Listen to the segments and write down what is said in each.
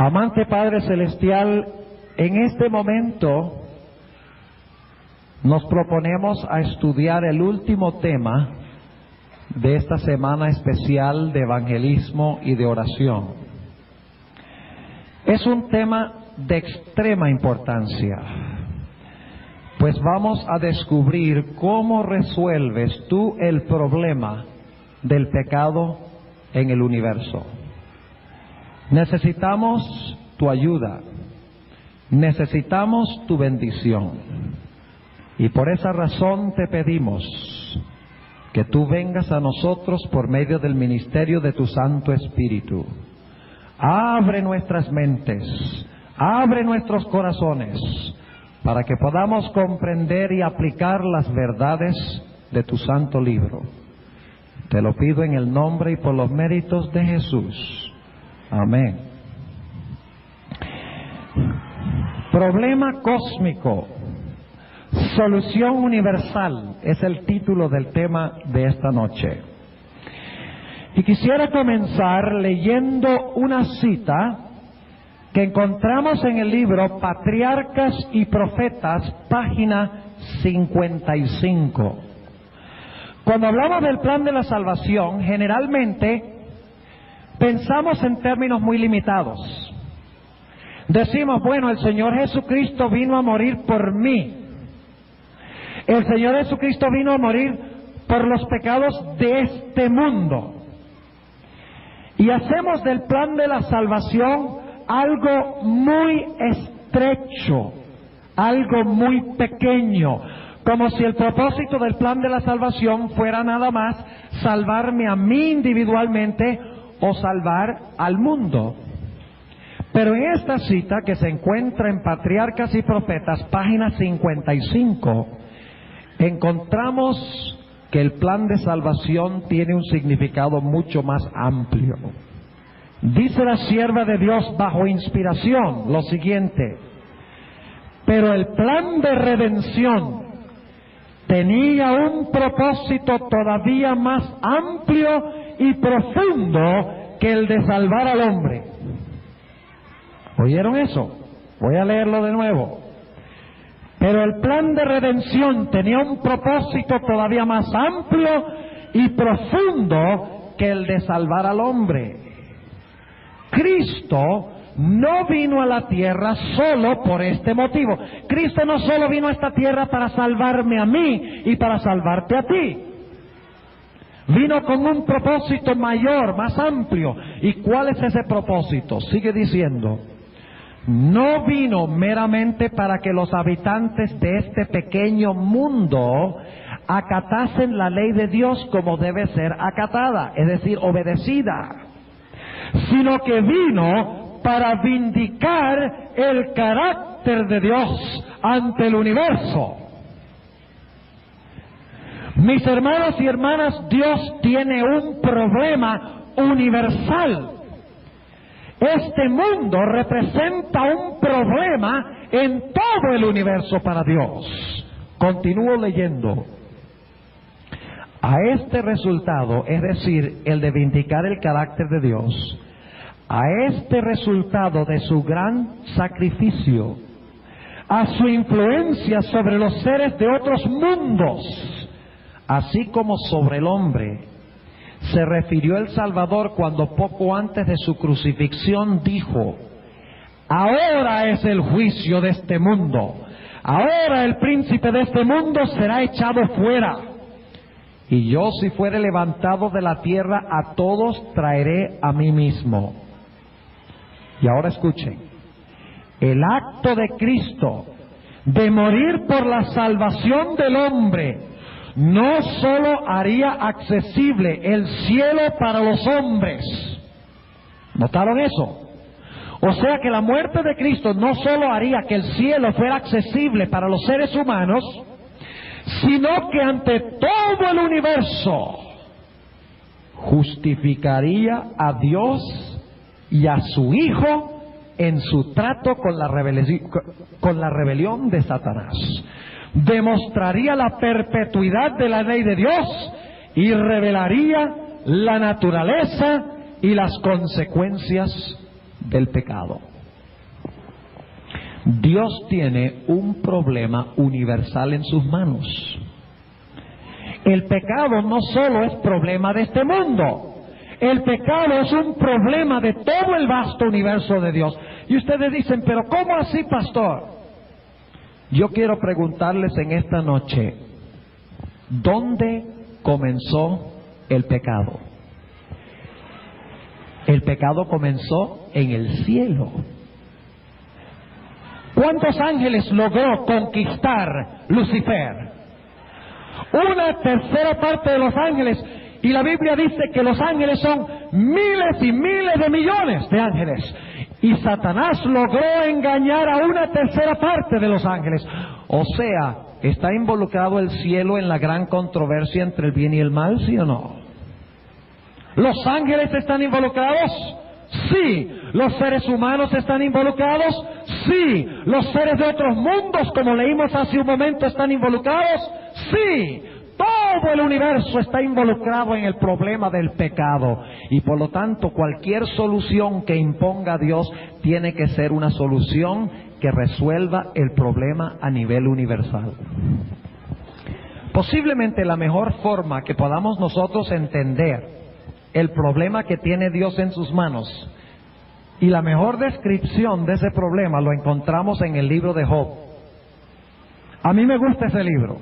Amante Padre Celestial, en este momento nos proponemos a estudiar el último tema de esta semana especial de evangelismo y de oración. Es un tema de extrema importancia, pues vamos a descubrir cómo resuelves tú el problema del pecado en el universo. Necesitamos tu ayuda, necesitamos tu bendición, y por esa razón te pedimos que tú vengas a nosotros por medio del ministerio de tu Santo Espíritu. Abre nuestras mentes, abre nuestros corazones, para que podamos comprender y aplicar las verdades de tu santo libro. Te lo pido en el nombre y por los méritos de Jesús. Amén. Problema cósmico, solución universal, es el título del tema de esta noche. Y quisiera comenzar leyendo una cita que encontramos en el libro Patriarcas y Profetas, página 55. Cuando hablamos del plan de la salvación, generalmente pensamos en términos muy limitados. Decimos, bueno, el Señor Jesucristo vino a morir por mí. El Señor Jesucristo vino a morir por los pecados de este mundo. Y hacemos del plan de la salvación algo muy estrecho, algo muy pequeño, como si el propósito del plan de la salvación fuera nada más salvarme a mí individualmente o salvar al mundo. Pero en esta cita que se encuentra en Patriarcas y Profetas, página 55, encontramos que el plan de salvación tiene un significado mucho más amplio. Dice la sierva de Dios bajo inspiración lo siguiente: pero el plan de redención tenía un propósito todavía más amplio y profundo que el de salvar al hombre. ¿Oyeron eso? Voy a leerlo de nuevo. Pero el plan de redención tenía un propósito todavía más amplio y profundo que el de salvar al hombre. Cristo no vino a la tierra solo por este motivo. Cristo no solo vino a esta tierra para salvarme a mí y para salvarte a ti. Vino con un propósito mayor, más amplio. ¿Y cuál es ese propósito? Sigue diciendo: no vino meramente para que los habitantes de este pequeño mundo acatasen la ley de Dios como debe ser acatada, es decir, obedecida, sino que vino para vindicar el carácter de Dios ante el universo. Mis hermanos y hermanas, Dios tiene un problema universal. Este mundo representa un problema en todo el universo para Dios. Continúo leyendo. A este resultado, es decir, el de vindicar el carácter de Dios, a este resultado de su gran sacrificio, a su influencia sobre los seres de otros mundos, así como sobre el hombre, se refirió el Salvador cuando poco antes de su crucifixión dijo: ahora es el juicio de este mundo, ahora el príncipe de este mundo será echado fuera, y yo, si fuere levantado de la tierra, a todos traeré a mí mismo. Y ahora escuchen, el acto de Cristo de morir por la salvación del hombre no solo haría accesible el cielo para los hombres. ¿Notaron eso? O sea que la muerte de Cristo no solo haría que el cielo fuera accesible para los seres humanos, sino que ante todo el universo justificaría a Dios y a su Hijo en su trato con la rebelión de Satanás. Demostraría la perpetuidad de la ley de Dios y revelaría la naturaleza y las consecuencias del pecado. Dios tiene un problema universal en sus manos. El pecado no solo es problema de este mundo. El pecado es un problema de todo el vasto universo de Dios. Y ustedes dicen, pero ¿cómo así, pastor? Yo quiero preguntarles en esta noche, ¿dónde comenzó el pecado? El pecado comenzó en el cielo. ¿Cuántos ángeles logró conquistar Lucifer? Una tercera parte de los ángeles. Y la Biblia dice que los ángeles son miles y miles de millones de ángeles. Y Satanás logró engañar a una tercera parte de los ángeles. O sea, ¿está involucrado el cielo en la gran controversia entre el bien y el mal, sí o no? ¿Los ángeles están involucrados? Sí. ¿Los seres humanos están involucrados? Sí. ¿Los seres de otros mundos, como leímos hace un momento, están involucrados? Sí. Todo el universo está involucrado en el problema del pecado. Y por lo tanto, cualquier solución que imponga Dios tiene que ser una solución que resuelva el problema a nivel universal. Posiblemente la mejor forma que podamos nosotros entender el problema que tiene Dios en sus manos, y la mejor descripción de ese problema lo encontramos en el libro de Job. A mí me gusta ese libro.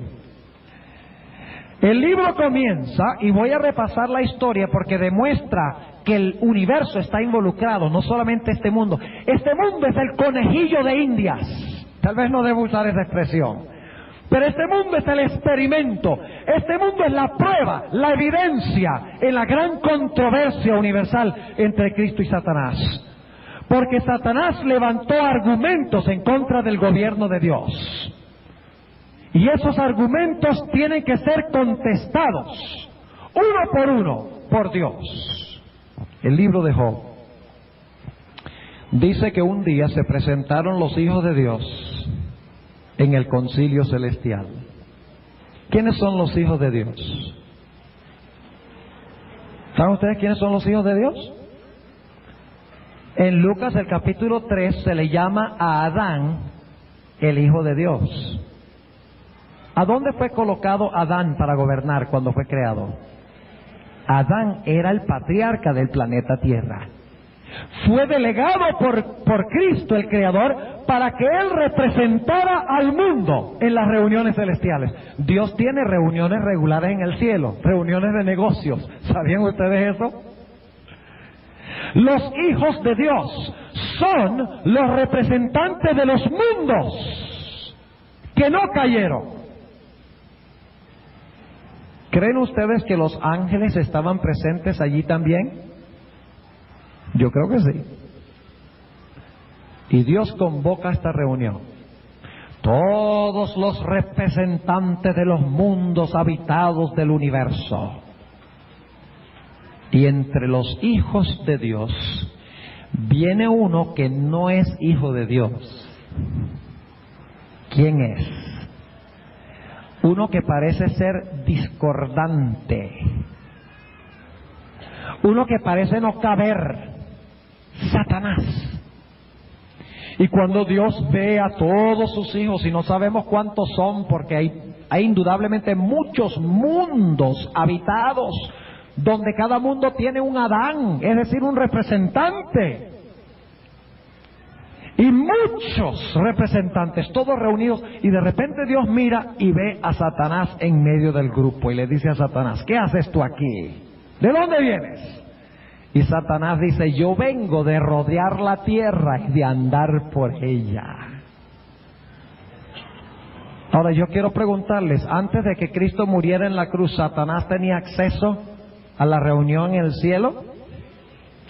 El libro comienza, y voy a repasar la historia porque demuestra que el universo está involucrado, no solamente este mundo. Este mundo es el conejillo de Indias. Tal vez no debo usar esa expresión, pero este mundo es el experimento. Este mundo es la prueba, la evidencia en la gran controversia universal entre Cristo y Satanás. Porque Satanás levantó argumentos en contra del gobierno de Dios. Y esos argumentos tienen que ser contestados, uno por uno, por Dios. El libro de Job dice que un día se presentaron los hijos de Dios en el concilio celestial. ¿Quiénes son los hijos de Dios? ¿Saben ustedes quiénes son los hijos de Dios? En Lucas el capítulo 3 se le llama a Adán el hijo de Dios. ¿A dónde fue colocado Adán para gobernar cuando fue creado? Adán era el patriarca del planeta Tierra. Fue delegado por Cristo el Creador para que Él representara al mundo en las reuniones celestiales. Dios tiene reuniones regulares en el cielo, reuniones de negocios. ¿Sabían ustedes eso? Los hijos de Dios son los representantes de los mundos que no cayeron. ¿Creen ustedes que los ángeles estaban presentes allí también? Yo creo que sí. Y Dios convoca esta reunión. Todos los representantes de los mundos habitados del universo. Y entre los hijos de Dios viene uno que no es hijo de Dios. ¿Quién es? Uno que parece ser discordante. Uno que parece no caber. Satanás. Y cuando Dios ve a todos sus hijos, y no sabemos cuántos son, porque hay indudablemente muchos mundos habitados, donde cada mundo tiene un Adán, es decir, un representante. Y muchos representantes, todos reunidos, y de repente Dios mira y ve a Satanás en medio del grupo y le dice a Satanás, ¿qué haces tú aquí? ¿De dónde vienes? Y Satanás dice, yo vengo de rodear la tierra y de andar por ella. Ahora yo quiero preguntarles, antes de que Cristo muriera en la cruz, ¿Satanás tenía acceso a la reunión en el cielo?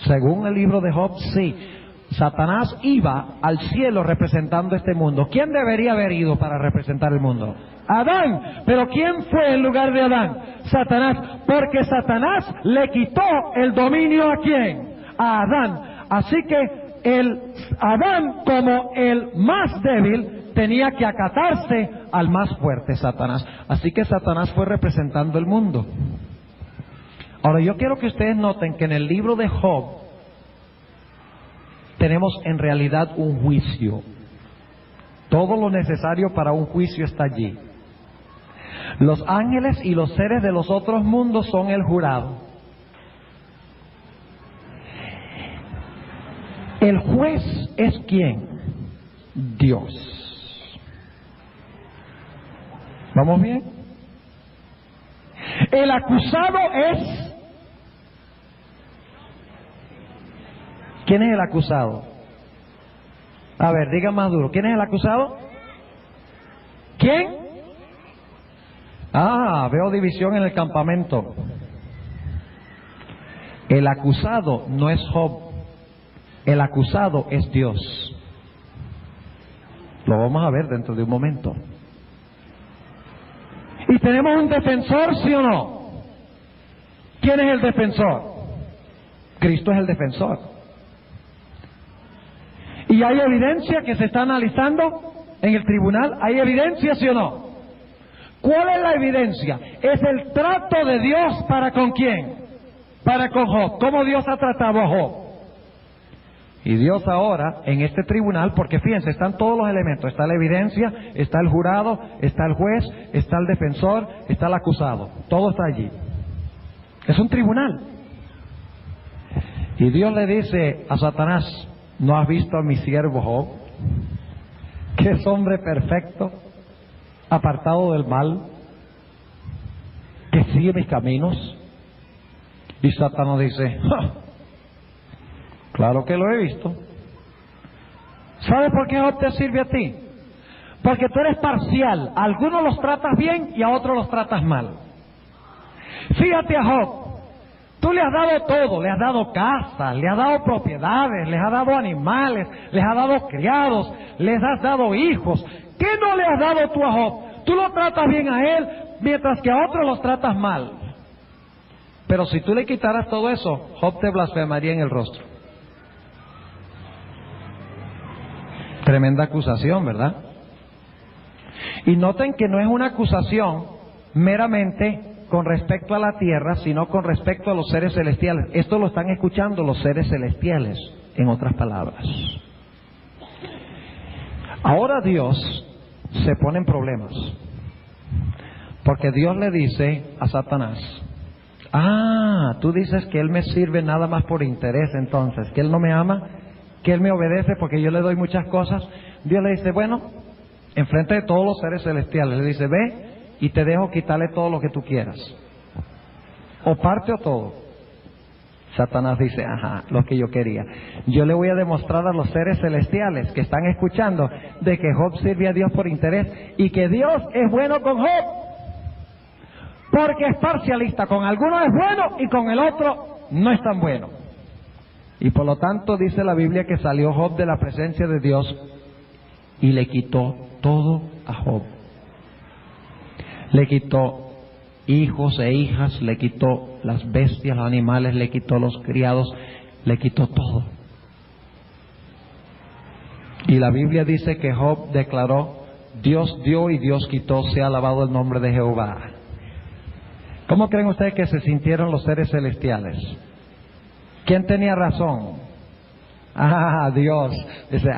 Según el libro de Job, sí. Satanás iba al cielo representando este mundo. ¿Quién debería haber ido para representar el mundo? Adán. ¿Pero quién fue en lugar de Adán? Satanás. Porque Satanás le quitó el dominio ¿a quién? A Adán. Así que Adán, como el más débil, tenía que acatarse al más fuerte, Satanás. Así que Satanás fue representando el mundo. Ahora yo quiero que ustedes noten que en el libro de Job tenemos en realidad un juicio. Todo lo necesario para un juicio está allí. Los ángeles y los seres de los otros mundos son el jurado. El juez es ¿quién? Dios. ¿Vamos bien? El acusado es... ¿Quién es el acusado? A ver, diga más duro. ¿Quién es el acusado? ¿Quién? Ah, veo división en el campamento. El acusado no es Job. El acusado es Dios. Lo vamos a ver dentro de un momento. ¿Y tenemos un defensor, sí o no? ¿Quién es el defensor? Cristo es el defensor. ¿Y hay evidencia que se está analizando en el tribunal? ¿Hay evidencia, sí o no? ¿Cuál es la evidencia? Es el trato de Dios para con quién. Para con Job. ¿Cómo Dios ha tratado a Job? Y Dios ahora, en este tribunal, porque fíjense, están todos los elementos. Está la evidencia, está el jurado, está el juez, está el defensor, está el acusado. Todo está allí. Es un tribunal. Y Dios le dice a Satanás, ¿no has visto a mi siervo Job? Que es hombre perfecto, apartado del mal, que sigue mis caminos. Y Satanás dice, ¡ja! Claro que lo he visto. ¿Sabes por qué Job te sirve a ti? Porque tú eres parcial. A algunos los tratas bien y a otros los tratas mal. Fíjate a Job. Tú le has dado todo. Le has dado casa, le has dado propiedades, les has dado animales, les has dado criados, les has dado hijos. ¿Qué no le has dado tú a Job? Tú lo tratas bien a él, mientras que a otros los tratas mal. Pero si tú le quitaras todo eso, Job te blasfemaría en el rostro. Tremenda acusación, ¿verdad? Y noten que no es una acusación meramente con respecto a la tierra, sino con respecto a los seres celestiales. Esto lo están escuchando los seres celestiales, en otras palabras. Ahora Dios se pone en problemas, porque Dios le dice a Satanás, tú dices que Él me sirve nada más por interés entonces, que Él no me ama, que Él me obedece porque yo le doy muchas cosas. Dios le dice, bueno, enfrente de todos los seres celestiales, le dice, ve y te dejo quitarle todo lo que tú quieras, o parte o todo. Satanás dice, lo que yo quería. Yo le voy a demostrar a los seres celestiales que están escuchando de que Job sirve a Dios por interés y que Dios es bueno con Job, porque es parcialista. Con alguno es bueno y con el otro no es tan bueno. Y por lo tanto dice la Biblia que salió Job de la presencia de Dios y le quitó todo a Job. Le quitó hijos e hijas, le quitó las bestias, los animales, le quitó los criados, le quitó todo. Y la Biblia dice que Job declaró, Dios dio y Dios quitó, sea alabado el nombre de Jehová. ¿Cómo creen ustedes que se sintieron los seres celestiales? ¿Quién tenía razón? Dios. Dice,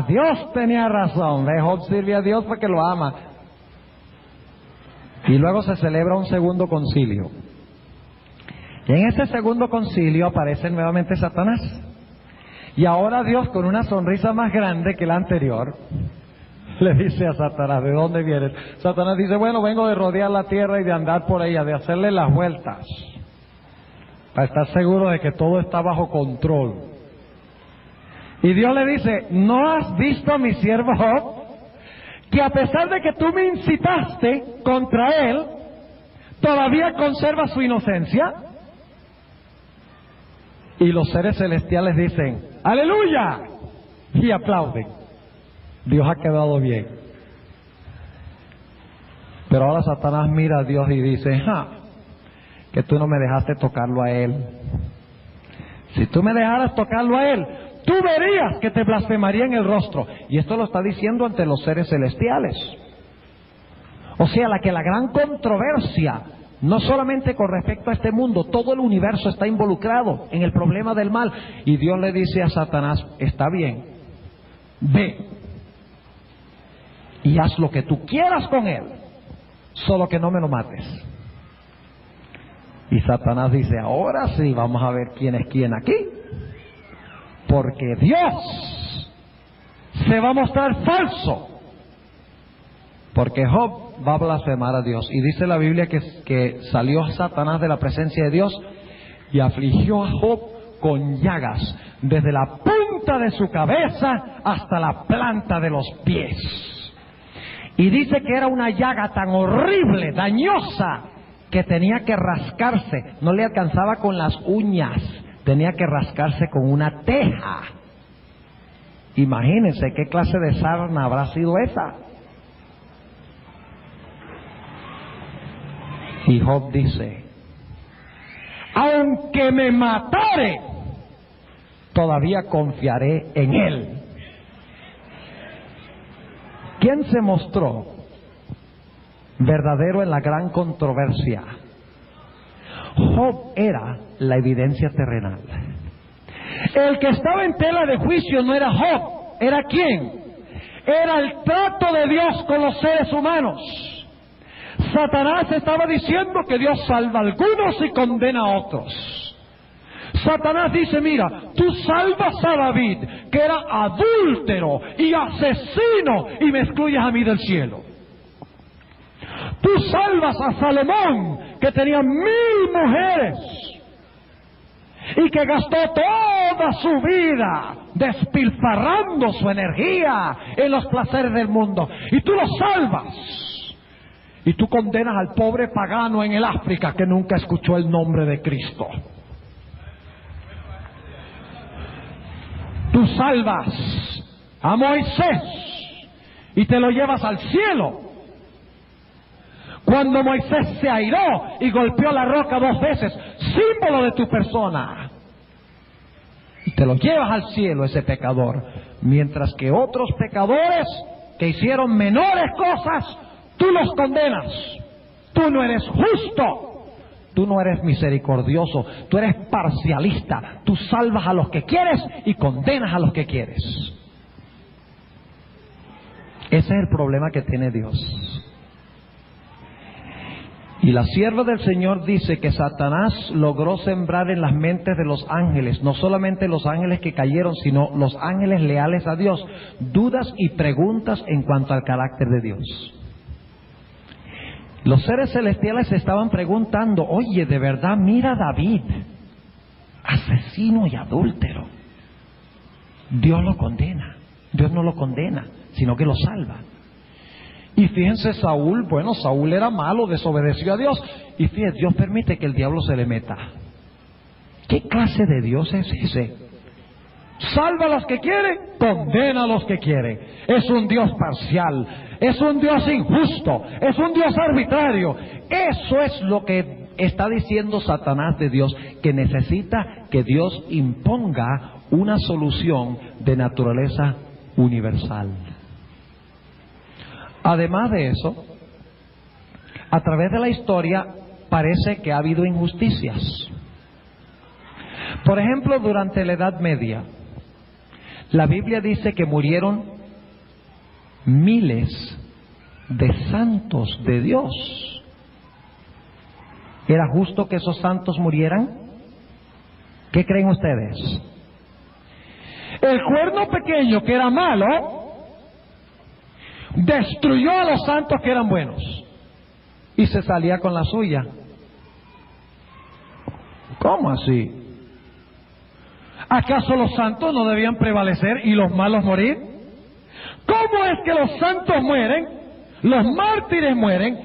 Dios tenía razón. Job sirve a Dios porque lo ama. Y luego se celebra un segundo concilio. Y en ese segundo concilio aparece nuevamente Satanás. Y ahora Dios, con una sonrisa más grande que la anterior, le dice a Satanás, ¿de dónde vienes? Satanás dice, bueno, vengo de rodear la tierra y de andar por ella, de hacerle las vueltas, para estar seguro de que todo está bajo control. Y Dios le dice, ¿no has visto a mi siervo Job? Que a pesar de que tú me incitaste contra él, todavía conserva su inocencia. Y los seres celestiales dicen, ¡aleluya! Y aplauden. Dios ha quedado bien. Pero ahora Satanás mira a Dios y dice, que tú no me dejaste tocarlo a él. Si tú me dejaras tocarlo a él, tú verías que te blasfemaría en el rostro. Y esto lo está diciendo ante los seres celestiales. O sea, la gran controversia, no solamente con respecto a este mundo, todo el universo está involucrado en el problema del mal. Y Dios le dice a Satanás, está bien, ve, y haz lo que tú quieras con él, solo que no me lo mates. Y Satanás dice, ahora sí, vamos a ver quién es quién aquí, porque Dios se va a mostrar falso, porque Job va a blasfemar a Dios. Y dice la Biblia que salió Satanás de la presencia de Dios y afligió a Job con llagas, desde la punta de su cabeza hasta la planta de los pies. Y dice que era una llaga tan horrible, dañosa, que tenía que rascarse, no le alcanzaba con las uñas, tenía que rascarse con una teja. Imagínense qué clase de sarna habrá sido esa. Y Job dice, aunque me matare, todavía confiaré en él. ¿Quién se mostró verdadero en la gran controversia? Job era la evidencia terrenal. El que estaba en tela de juicio no era Job, ¿era quién? Era el trato de Dios con los seres humanos. Satanás estaba diciendo que Dios salva a algunos y condena a otros. Satanás dice, mira, tú salvas a David, que era adúltero y asesino, y me excluyes a mí del cielo. Tú salvas a Salomón, que tenía 1000 mujeres y que gastó toda su vida despilfarrando su energía en los placeres del mundo, y tú lo salvas. Y tú condenas al pobre pagano en el África que nunca escuchó el nombre de Cristo. Tú salvas a Moisés y te lo llevas al cielo. Cuando Moisés se airó y golpeó la roca 2 veces, símbolo de tu persona, y te lo llevas al cielo, ese pecador. Mientras que otros pecadores que hicieron menores cosas, tú los condenas. Tú no eres justo, tú no eres misericordioso, tú eres parcialista. Tú salvas a los que quieres y condenas a los que quieres. Ese es el problema que tiene Dios. Y la sierva del Señor dice que Satanás logró sembrar en las mentes de los ángeles, no solamente los ángeles que cayeron, sino los ángeles leales a Dios, dudas y preguntas en cuanto al carácter de Dios. Los seres celestiales se estaban preguntando, oye, de verdad, mira a David, asesino y adúltero. Dios lo condena. Dios no lo condena, sino que lo salva. Y fíjense, Saúl, bueno, Saúl era malo, desobedeció a Dios. Y fíjense, Dios permite que el diablo se le meta. ¿Qué clase de Dios es ese? Salva a los que quiere, condena a los que quiere. Es un Dios parcial, es un Dios injusto, es un Dios arbitrario. Eso es lo que está diciendo Satanás de Dios, que necesita que Dios imponga una solución de naturaleza universal. Además de eso, a través de la historia parece que ha habido injusticias. Por ejemplo, durante la Edad Media, la Biblia dice que murieron miles de santos de Dios. ¿Era justo que esos santos murieran? ¿Qué creen ustedes? El cuerno pequeño, que era malo, destruyó a los santos que eran buenos y se salía con la suya. ¿Cómo así? ¿Acaso los santos no debían prevalecer y los malos morir? ¿Cómo es que los santos mueren, los mártires mueren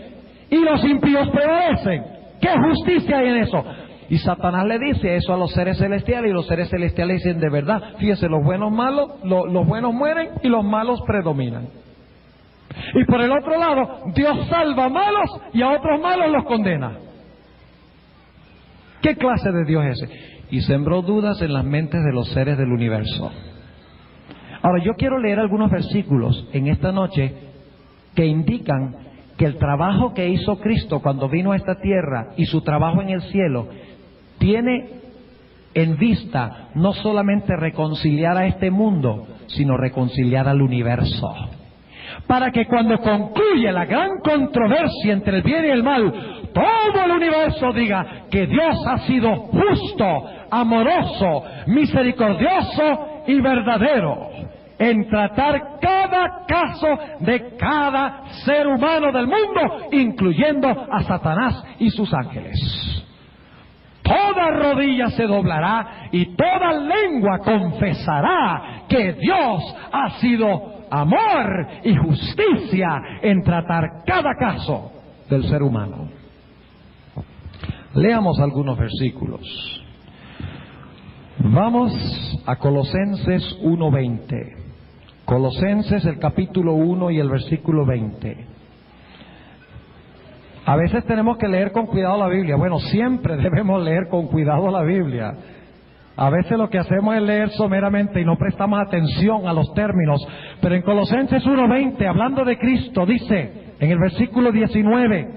y los impíos prevalecen? ¿Qué justicia hay en eso? Y Satanás le dice eso a los seres celestiales, y los seres celestiales dicen, de verdad, fíjense, los buenos mueren y los malos predominan. Y por el otro lado, Dios salva a malos y a otros malos los condena. ¿Qué clase de Dios es ese? Y sembró dudas en las mentes de los seres del universo. Ahora, yo quiero leer algunos versículos en esta noche que indican que el trabajo que hizo Cristo cuando vino a esta tierra y su trabajo en el cielo tiene en vista no solamente reconciliar a este mundo, sino reconciliar al universo. para que cuando concluye la gran controversia entre el bien y el mal, todo el universo diga que Dios ha sido justo, amoroso, misericordioso y verdadero en tratar cada caso de cada ser humano del mundo, incluyendo a Satanás y sus ángeles. Toda rodilla se doblará y toda lengua confesará que Dios ha sido amor y justicia en tratar cada caso del ser humano. Leamos algunos versículos. Vamos a Colosenses 1:20. Colosenses, el capítulo 1 y el versículo 20. A veces tenemos que leer con cuidado la Biblia. Bueno, siempre debemos leer con cuidado la Biblia. A veces lo que hacemos es leer someramente y no prestamos atención a los términos. Pero en Colosenses 1:20, hablando de Cristo, dice en el versículo 19: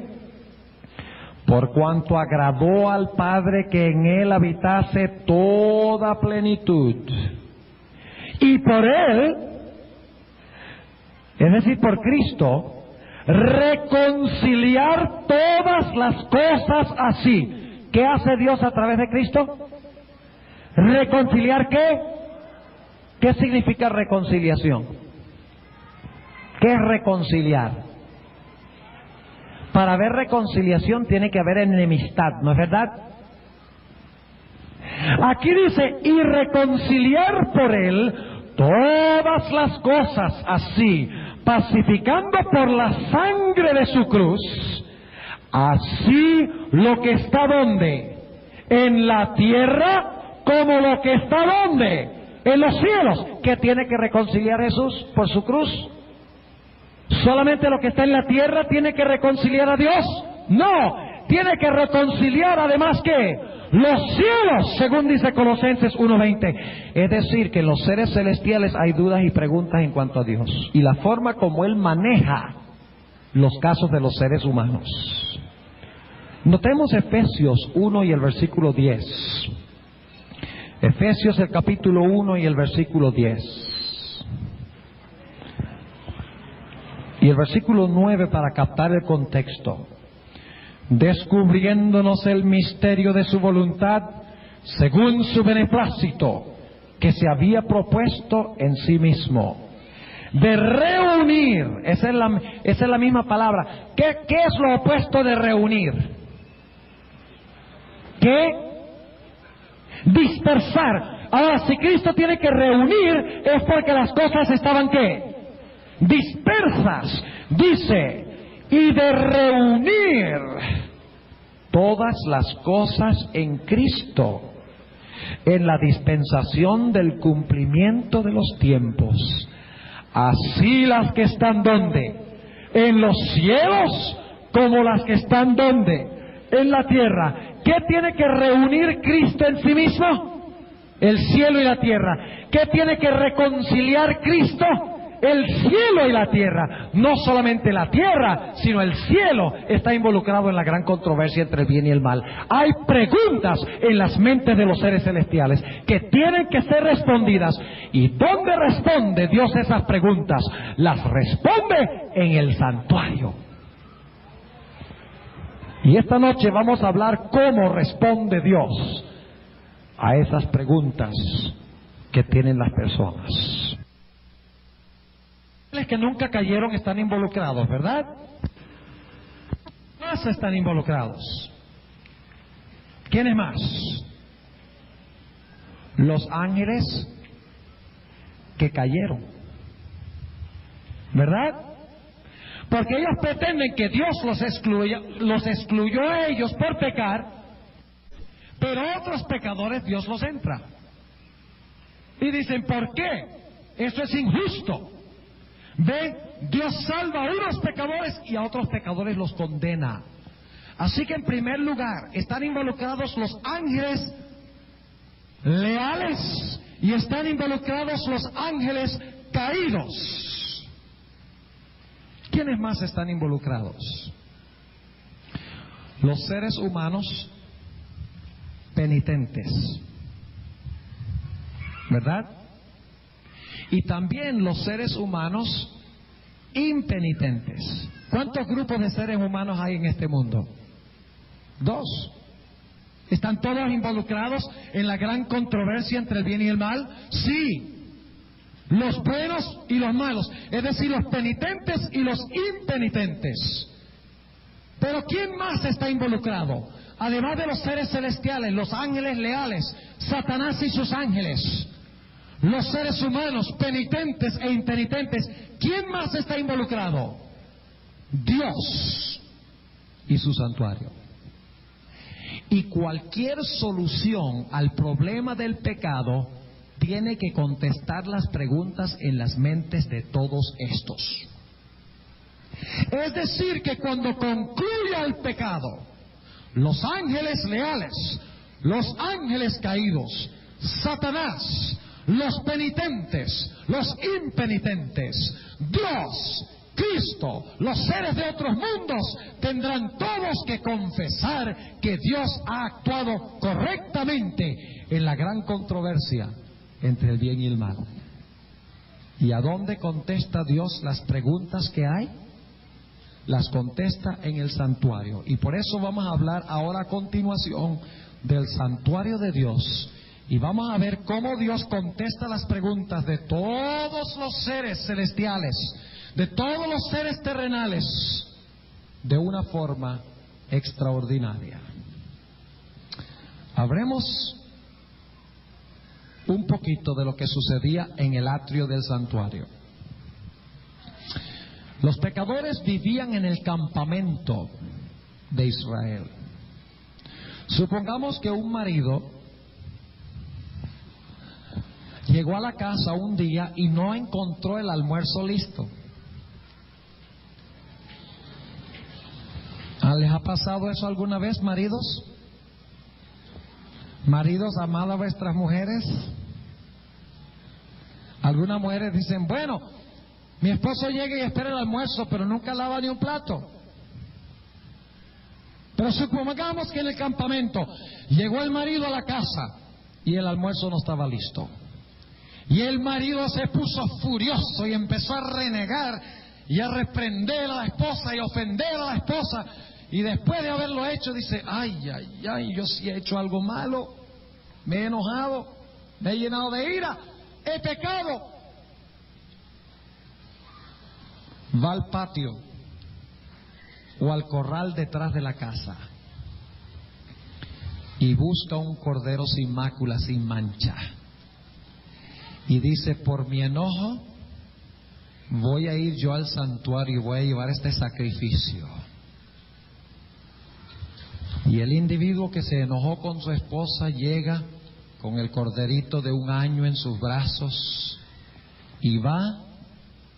por cuanto agradó al Padre que en Él habitase toda plenitud, y por Él, es decir, por Cristo, reconciliar todas las cosas así. ¿Qué hace Dios a través de Cristo? ¿Reconciliar qué? ¿Qué significa reconciliación? ¿Qué es reconciliar? Para haber reconciliación tiene que haber enemistad, ¿no es verdad? Aquí dice, y reconciliar por Él todas las cosas así, pacificando por la sangre de su cruz, así lo que está donde, en la tierra, como lo que está donde, en los cielos. ¿Qué tiene que reconciliar Jesús por su cruz? ¿Solamente lo que está en la tierra tiene que reconciliar a Dios? No, tiene que reconciliar además ¿qué? Los cielos, según dice Colosenses 1:20. Es decir, que en los seres celestiales hay dudas y preguntas en cuanto a Dios y la forma como Él maneja los casos de los seres humanos. Notemos Efesios 1 y el versículo 10. Efesios, el capítulo 1 y el versículo 10. Y el versículo 9 para captar el contexto. Descubriéndonos el misterio de su voluntad, según su beneplácito, que se había propuesto en sí mismo, de reunir. Esa es la misma palabra. ¿Qué es lo opuesto de reunir? ¿Qué? Dispersar. Ahora, si Cristo tiene que reunir, es porque las cosas estaban ¿qué? Dispersas. Dice, y de reunir todas las cosas en Cristo, en la dispensación del cumplimiento de los tiempos, así las que están ¿dónde? En los cielos, como las que están ¿dónde? En la tierra. ¿Qué tiene que reunir Cristo en sí mismo? El cielo y la tierra. ¿Qué tiene que reconciliar Cristo? El cielo y la tierra. No solamente la tierra, sino el cielo está involucrado en la gran controversia entre el bien y el mal. Hay preguntas en las mentes de los seres celestiales que tienen que ser respondidas. ¿Y dónde responde Dios esas preguntas? Las responde en el santuario. Y esta noche vamos a hablar cómo responde Dios a esas preguntas que tienen las personas. Los que nunca cayeron están involucrados, ¿verdad? Más están involucrados. ¿Quiénes más? Los ángeles que cayeron, ¿verdad? Porque ellos pretenden que Dios los excluyó a ellos por pecar, pero a otros pecadores Dios los entra. Y dicen, ¿por qué? Eso es injusto. Ve, Dios salva a unos pecadores y a otros pecadores los condena. Así que en primer lugar están involucrados los ángeles leales y están involucrados los ángeles caídos. ¿Quiénes más están involucrados? Los seres humanos penitentes, ¿verdad? Y también los seres humanos impenitentes. ¿Cuántos grupos de seres humanos hay en este mundo? 2. ¿Están todos involucrados en la gran controversia entre el bien y el mal? Sí. Los buenos y los malos, es decir, los penitentes y los impenitentes. Pero ¿quién más está involucrado? Además de los seres celestiales, los ángeles leales, Satanás y sus ángeles, los seres humanos penitentes e impenitentes, ¿quién más está involucrado? Dios y su santuario. Y cualquier solución al problema del pecado tiene que contestar las preguntas en las mentes de todos estos. Es decir, que cuando concluya el pecado, los ángeles leales, los ángeles caídos, Satanás, los penitentes, los impenitentes, Dios, Cristo, los seres de otros mundos, tendrán todos que confesar que Dios ha actuado correctamente en la gran controversia entre el bien y el mal. ¿Y a dónde contesta Dios las preguntas que hay? Las contesta en el santuario. Y por eso vamos a hablar ahora a continuación del santuario de Dios. Y vamos a ver cómo Dios contesta las preguntas de todos los seres celestiales, de todos los seres terrenales, de una forma extraordinaria. Habremos un poquito de lo que sucedía en el atrio del santuario. Los pecadores vivían en el campamento de Israel. Supongamos que un marido llegó a la casa un día y no encontró el almuerzo listo. ¿Les ha pasado eso alguna vez, maridos? Maridos, amad a vuestras mujeres. Algunas mujeres dicen, bueno, mi esposo llega y espera el almuerzo, pero nunca lava ni un plato. Pero supongamos que en el campamento llegó el marido a la casa y el almuerzo no estaba listo. Y el marido se puso furioso y empezó a renegar y a reprender a la esposa y a ofender a la esposa. Y después de haberlo hecho dice, ay, ay, ay, yo sí he hecho algo malo, me he enojado, me he llenado de ira, he pecado. Va al patio o al corral detrás de la casa y busca un cordero sin mácula, sin mancha. Y dice, por mi enojo voy a ir yo al santuario y voy a llevar este sacrificio. Y el individuo que se enojó con su esposa llega con el corderito de 1 año en sus brazos y va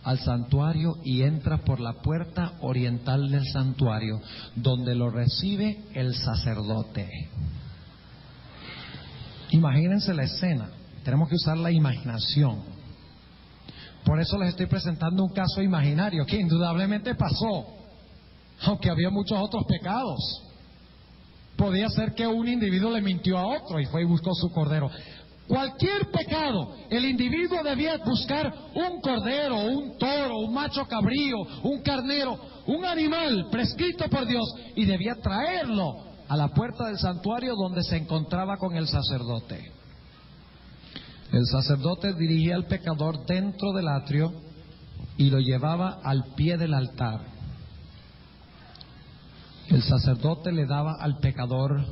al santuario y entra por la puerta oriental del santuario, donde lo recibe el sacerdote. Imagínense la escena, tenemos que usar la imaginación. Por eso les estoy presentando un caso imaginario que indudablemente pasó, aunque había muchos otros pecados. Podía ser que un individuo le mintió a otro y fue y buscó su cordero. Cualquier pecado, el individuo debía buscar un cordero, un toro, un macho cabrío, un carnero, un animal prescrito por Dios, y debía traerlo a la puerta del santuario donde se encontraba con el sacerdote. El sacerdote dirigía al pecador dentro del atrio y lo llevaba al pie del altar. El sacerdote le daba al pecador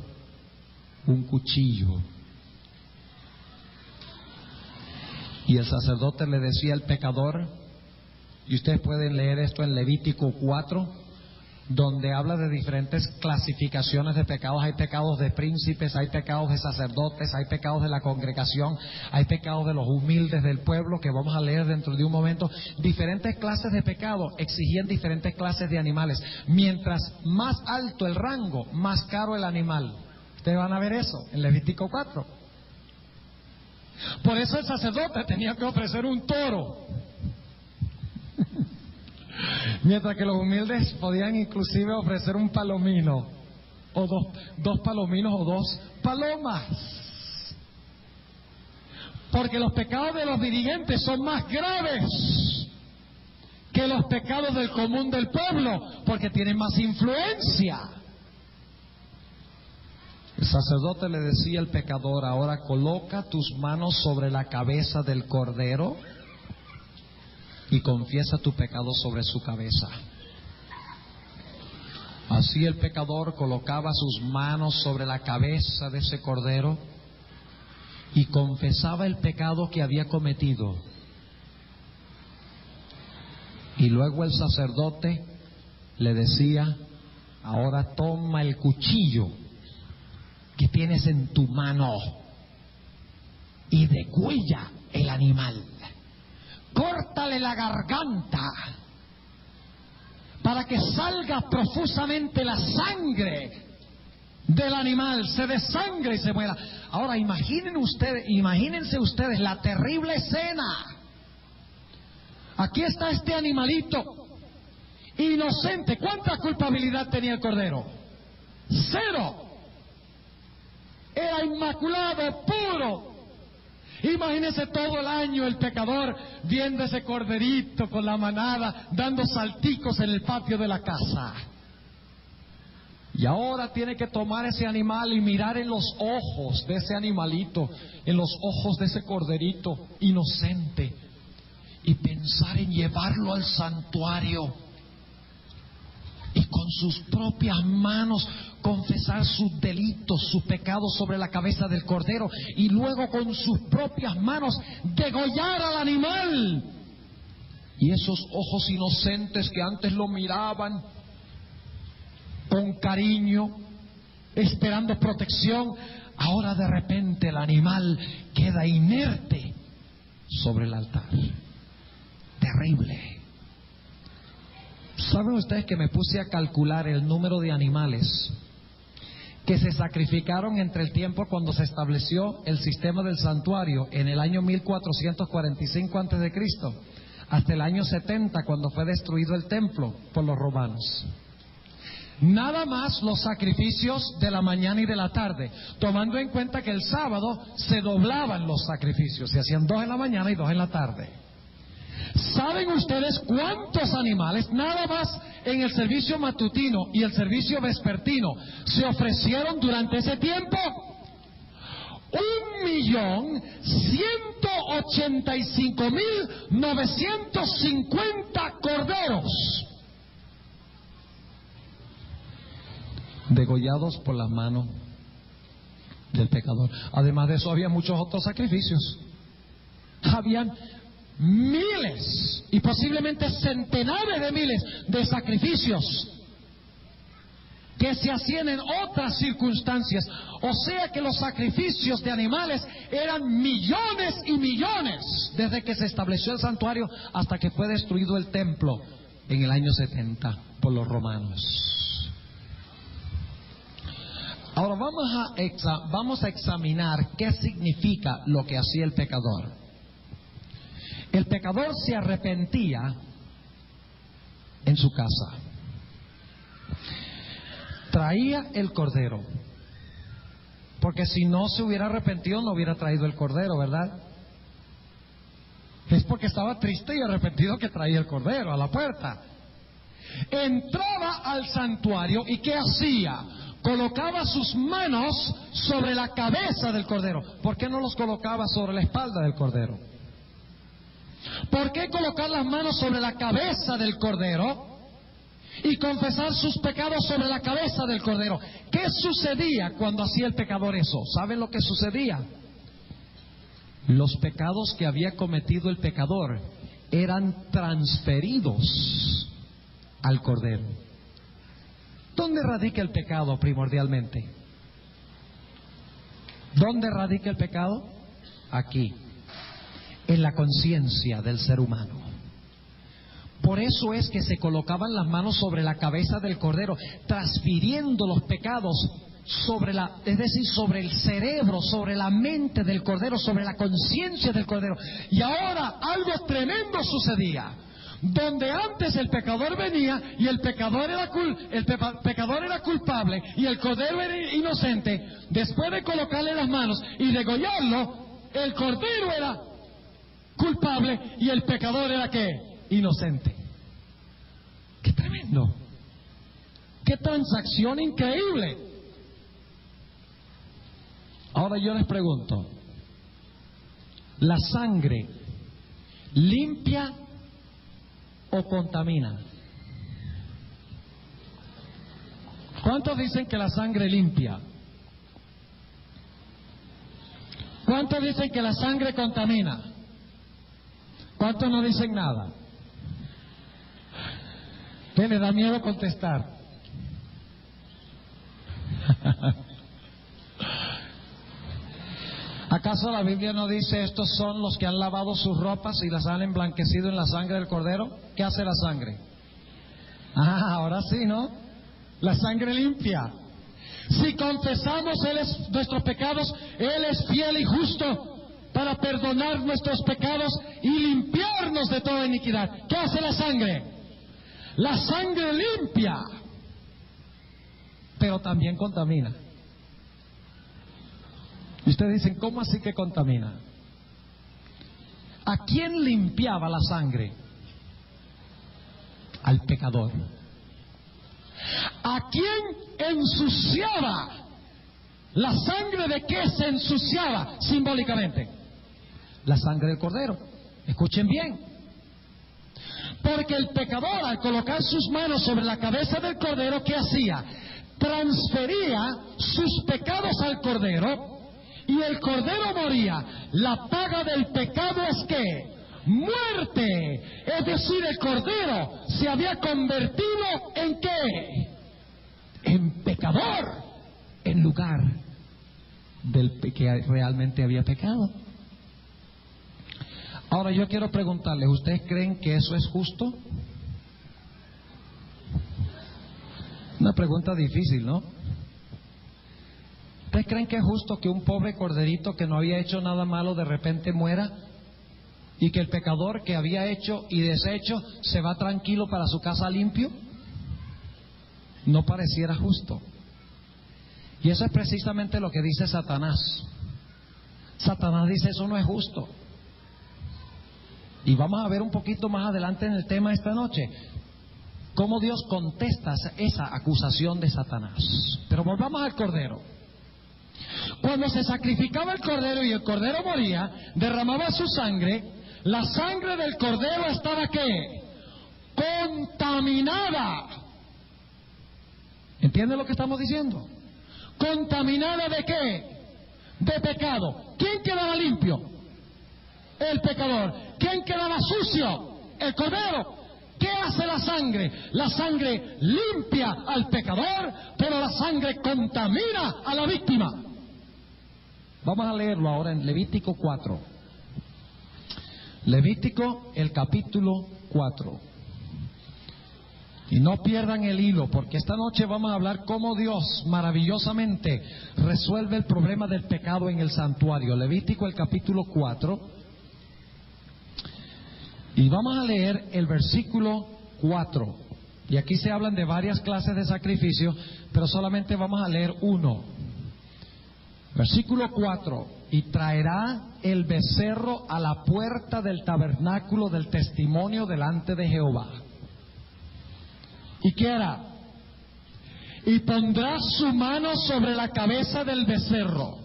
un cuchillo. Y el sacerdote le decía al pecador, y ustedes pueden leer esto en Levítico 4, donde habla de diferentes clasificaciones de pecados. Hay pecados de príncipes, hay pecados de sacerdotes, hay pecados de la congregación, hay pecados de los humildes del pueblo, que vamos a leer dentro de un momento. Diferentes clases de pecados exigían diferentes clases de animales. Mientras más alto el rango, más caro el animal. Ustedes van a ver eso en Levítico 4. Por eso el sacerdote tenía que ofrecer un toro, mientras que los humildes podían inclusive ofrecer un palomino, o dos palominos o 2 palomas. Porque los pecados de los dirigentes son más graves que los pecados del común del pueblo, porque tienen más influencia. El sacerdote le decía al pecador: ahora coloca tus manos sobre la cabeza del cordero y confiesa tu pecado sobre su cabeza. Así el pecador colocaba sus manos sobre la cabeza de ese cordero y confesaba el pecado que había cometido. Y luego el sacerdote le decía: ahora toma el cuchillo que tienes en tu mano y degüella el animal. Córtale la garganta para que salga profusamente la sangre del animal, se desangre y se muera. Ahora imagínense ustedes la terrible escena. Aquí está este animalito inocente. ¿Cuánta culpabilidad tenía el cordero? 0. Era inmaculado, puro. Imagínese todo el año el pecador viendo ese corderito con la manada dando salticos en el patio de la casa. Y ahora tiene que tomar ese animal y mirar en los ojos de ese animalito, en los ojos de ese corderito inocente, y pensar en llevarlo al santuario y con sus propias manos confesar sus delitos, sus pecados sobre la cabeza del cordero, y luego con sus propias manos degollar al animal. Y esos ojos inocentes que antes lo miraban con cariño, esperando protección, ahora de repente el animal queda inerte sobre el altar. Terrible. ¿Saben ustedes que me puse a calcular el número de animales que se sacrificaron entre el tiempo cuando se estableció el sistema del santuario en el año 1445 a.C. hasta el año 70, cuando fue destruido el templo por los romanos? Nada más los sacrificios de la mañana y de la tarde, tomando en cuenta que el sábado se doblaban los sacrificios, se hacían 2 en la mañana y 2 en la tarde. ¿Saben ustedes cuántos animales, nada más en el servicio matutino y el servicio vespertino, se ofrecieron durante ese tiempo? 1.185.950 corderos degollados por las manos del pecador. Además de eso, había muchos otros sacrificios. Habían miles y posiblemente centenares de miles de sacrificios que se hacían en otras circunstancias. O sea que los sacrificios de animales eran millones y millones desde que se estableció el santuario hasta que fue destruido el templo en el año 70 por los romanos. Ahora vamos a examinar qué significa lo que hacía el pecador. El pecador se arrepentía en su casa. Traía el cordero, porque si no se hubiera arrepentido no hubiera traído el cordero, ¿verdad? Es porque estaba triste y arrepentido que traía el cordero a la puerta. Entraba al santuario y ¿qué hacía? Colocaba sus manos sobre la cabeza del cordero. ¿Por qué no los colocaba sobre la espalda del cordero? ¿Por qué colocar las manos sobre la cabeza del cordero y confesar sus pecados sobre la cabeza del cordero? ¿Qué sucedía cuando hacía el pecador eso? ¿Saben lo que sucedía? Los pecados que había cometido el pecador eran transferidos al cordero. ¿Dónde radica el pecado primordialmente? ¿Dónde radica el pecado? Aquí, en la conciencia del ser humano. Por eso es que se colocaban las manos sobre la cabeza del cordero, transfiriendo los pecados sobre sobre el cerebro, sobre la mente del cordero, sobre la conciencia del cordero. Y ahora algo tremendo sucedía. Donde antes el pecador venía y el pecador era culpable y el cordero era inocente, después de colocarle las manos y degollarlo, el cordero era culpable y el pecador era ¿qué? Inocente. tremendo! ¡Qué transacción increíble! Ahora yo les pregunto, ¿la sangre limpia o contamina? ¿Cuántos dicen que la sangre limpia? ¿Cuántos dicen que la sangre contamina? ¿Cuántos no dicen nada? ¿Qué le da miedo contestar? ¿Acaso la Biblia no dice estos son los que han lavado sus ropas y las han emblanquecido en la sangre del Cordero? ¿Qué hace la sangre? Ahora sí, ¿no? La sangre limpia. Si confesamos nuestros pecados, Él es fiel y justo para perdonar nuestros pecados y limpiarnos de toda iniquidad. ¿Qué hace la sangre? La sangre limpia, pero también contamina. Y ustedes dicen, ¿cómo así que contamina? ¿A quién limpiaba la sangre? Al pecador. ¿A quién ensuciaba? ¿La sangre de qué se ensuciaba simbólicamente? La sangre del Cordero. Escuchen bien. Porque el pecador, al colocar sus manos sobre la cabeza del Cordero, ¿qué hacía? Transfería sus pecados al Cordero y el Cordero moría. La paga del pecado es ¿qué? Muerte. Es decir, el Cordero se había convertido ¿en qué? En pecador, en lugar del que realmente había pecado. Ahora yo quiero preguntarles, ¿ustedes creen que eso es justo? Una pregunta difícil, ¿no? ¿Ustedes creen que es justo que un pobre corderito que no había hecho nada malo de repente muera? Y que el pecador que había hecho y deshecho se va tranquilo para su casa limpio. No pareciera justo. Y eso es precisamente lo que dice Satanás. Satanás dice, eso no es justo. Y vamos a ver un poquito más adelante en el tema esta noche cómo Dios contesta esa acusación de Satanás. Pero volvamos al Cordero. Cuando se sacrificaba el Cordero y el Cordero moría, derramaba su sangre. La sangre del Cordero estaba ¿qué? Contaminada. ¿Entienden lo que estamos diciendo? ¿Contaminada de qué? De pecado. ¿Quién quedaba limpio? El pecador. ¿Quién quedaba sucio? El Cordero. ¿Qué hace la sangre? La sangre limpia al pecador, pero la sangre contamina a la víctima. Vamos a leerlo ahora en Levítico 4. Levítico, el capítulo 4. Y no pierdan el hilo, porque esta noche vamos a hablar cómo Dios maravillosamente resuelve el problema del pecado en el santuario. Levítico, el capítulo 4. Y vamos a leer el versículo 4. Y aquí se hablan de varias clases de sacrificios, pero solamente vamos a leer uno. Versículo 4. Y traerá el becerro a la puerta del tabernáculo del testimonio delante de Jehová. ¿Y qué hará? Y pondrá su mano sobre la cabeza del becerro.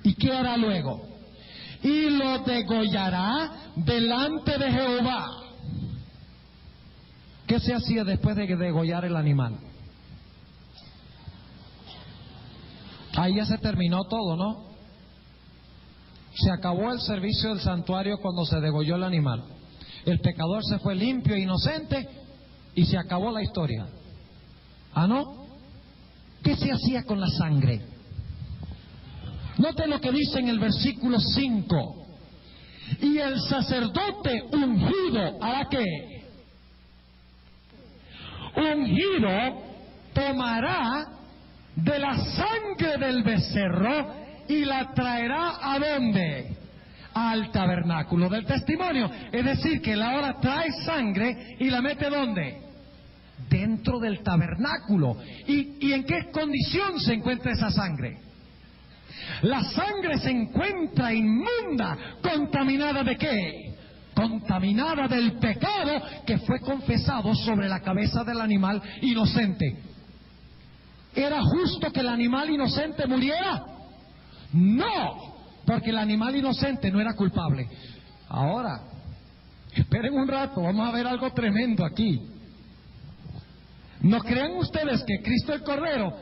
¿Y qué hará luego? Y lo degollará delante de Jehová. ¿Qué se hacía después de degollar el animal? Ahí ya se terminó todo, ¿no? Se acabó el servicio del santuario cuando se degolló el animal. El pecador se fue limpio e inocente y se acabó la historia. ¿Ah, no? ¿Qué se hacía con la sangre? Noten lo que dice en el versículo 5. Y el sacerdote ungido hará ¿qué? Ungido tomará de la sangre del becerro y la traerá ¿a dónde? Al tabernáculo del testimonio. Es decir, que él ahora trae sangre y la mete ¿dónde? Dentro del tabernáculo. ¿Y en qué condición se encuentra esa sangre? La sangre se encuentra inmunda, contaminada ¿de qué? contaminada del pecado que fue confesado sobre la cabeza del animal inocente. ¿Era justo que el animal inocente muriera? No, porque el animal inocente no era culpable. Ahora, esperen un rato, vamos a ver algo tremendo aquí. No crean ustedes que Cristo el Cordero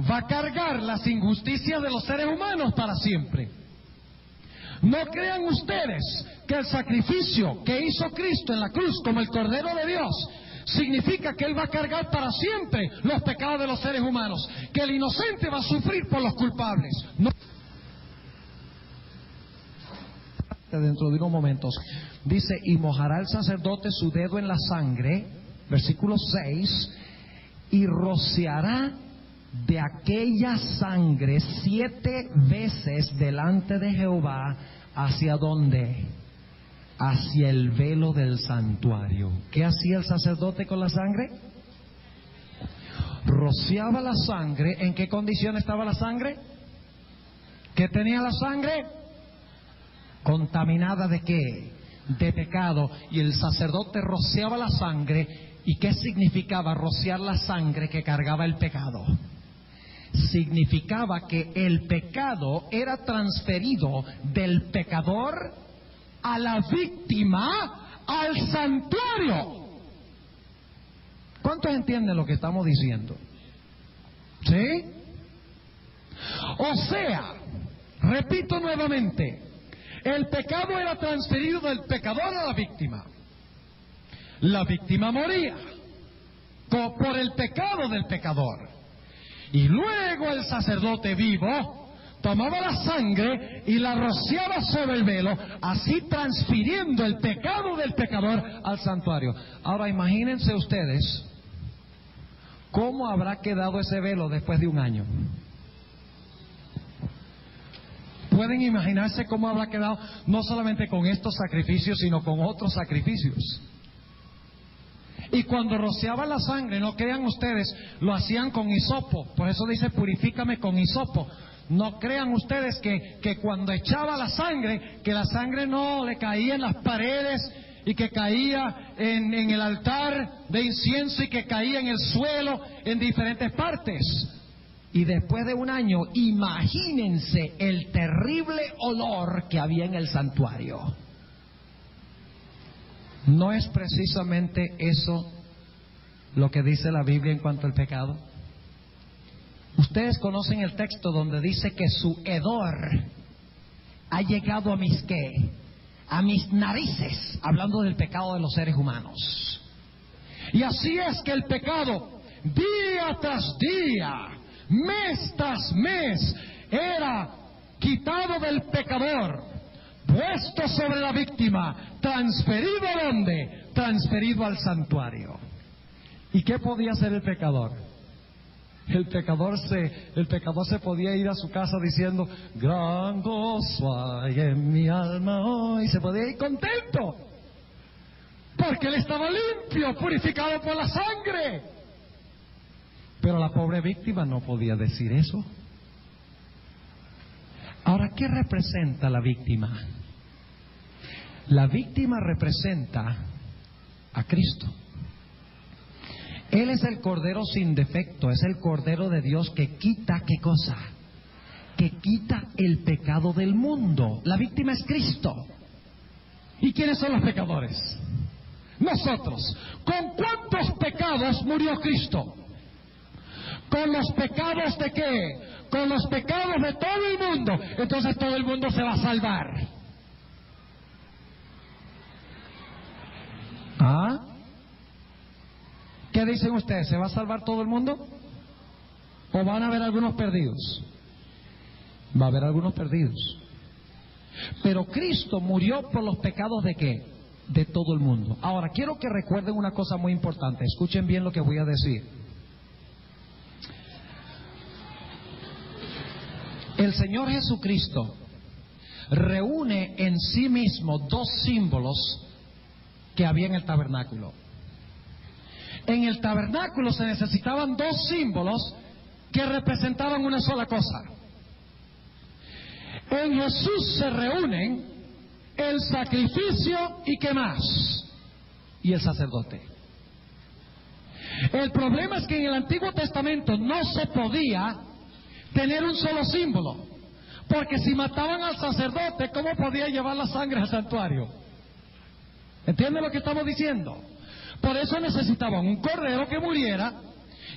va a cargar las injusticias de los seres humanos para siempre. No crean ustedes que el sacrificio que hizo Cristo en la cruz como el Cordero de Dios significa que Él va a cargar para siempre los pecados de los seres humanos, que el inocente va a sufrir por los culpables. No. Dentro de unos momentos dice: y mojará el sacerdote su dedo en la sangre, versículo 6, y rociará de aquella sangre 7 veces delante de Jehová. ¿Hacia dónde? Hacia el velo del santuario. ¿Qué hacía el sacerdote con la sangre? Rociaba la sangre. ¿En qué condición estaba la sangre? ¿Qué tenía la sangre? Contaminada ¿de qué? De pecado. Y el sacerdote rociaba la sangre. ¿Y qué significaba rociar la sangre que cargaba el pecado? Significaba que el pecado era transferido del pecador a la víctima, al santuario. ¿Cuántos entienden lo que estamos diciendo? ¿Sí? O sea, repito nuevamente, el pecado era transferido del pecador a la víctima. La víctima moría por el pecado del pecador. Y luego el sacerdote vivo tomaba la sangre y la rociaba sobre el velo, así transfiriendo el pecado del pecador al santuario. Ahora imagínense ustedes cómo habrá quedado ese velo después de un año. Pueden imaginarse cómo habrá quedado, no solamente con estos sacrificios, sino con otros sacrificios. Y cuando rociaba la sangre, no crean ustedes, lo hacían con hisopo. Por eso dice: purifícame con hisopo. No crean ustedes que cuando echaba la sangre, que la sangre no le caía en las paredes y que caía en el altar de incienso y que caía en el suelo en diferentes partes. Y después de un año, imagínense el terrible olor que había en el santuario. ¿No es precisamente eso lo que dice la Biblia en cuanto al pecado? Ustedes conocen el texto donde dice que su hedor ha llegado a mis ¿qué? A mis narices, hablando del pecado de los seres humanos. Y así es que el pecado, día tras día, mes tras mes, era quitado del pecador, puesto sobre la víctima, transferido ¿a dónde? Transferido al santuario. ¿Y qué podía hacer el pecador? El pecador se podía ir a su casa diciendo: gran gozo hay en mi alma hoy. Se podía ir contento, porque él estaba limpio, purificado por la sangre. Pero la pobre víctima no podía decir eso. Ahora, ¿qué representa la víctima? La víctima representa a Cristo. Él es el Cordero sin defecto, es el Cordero de Dios que quita, ¿qué cosa? Que quita el pecado del mundo. La víctima es Cristo. ¿Y quiénes son los pecadores? Nosotros. ¿Con cuántos pecados murió Cristo? ¿Con los pecados de qué? Con los pecados de todo el mundo. Entonces todo el mundo se va a salvar. ¿Ah? ¿Qué dicen ustedes? ¿Se va a salvar todo el mundo? ¿O van a haber algunos perdidos? Va a haber algunos perdidos. Pero Cristo murió por los pecados ¿de qué? De todo el mundo. Ahora, quiero que recuerden una cosa muy importante. Escuchen bien lo que voy a decir. El Señor Jesucristo reúne en sí mismo dos símbolos que había en el tabernáculo. En el tabernáculo se necesitaban dos símbolos que representaban una sola cosa. En Jesús se reúnen el sacrificio y ¿qué más? Y el sacerdote. El problema es que en el Antiguo Testamento no se podía tener un solo símbolo, porque si mataban al sacerdote, ¿cómo podía llevar la sangre al santuario? ¿Entienden lo que estamos diciendo? Por eso necesitaban un cordero que muriera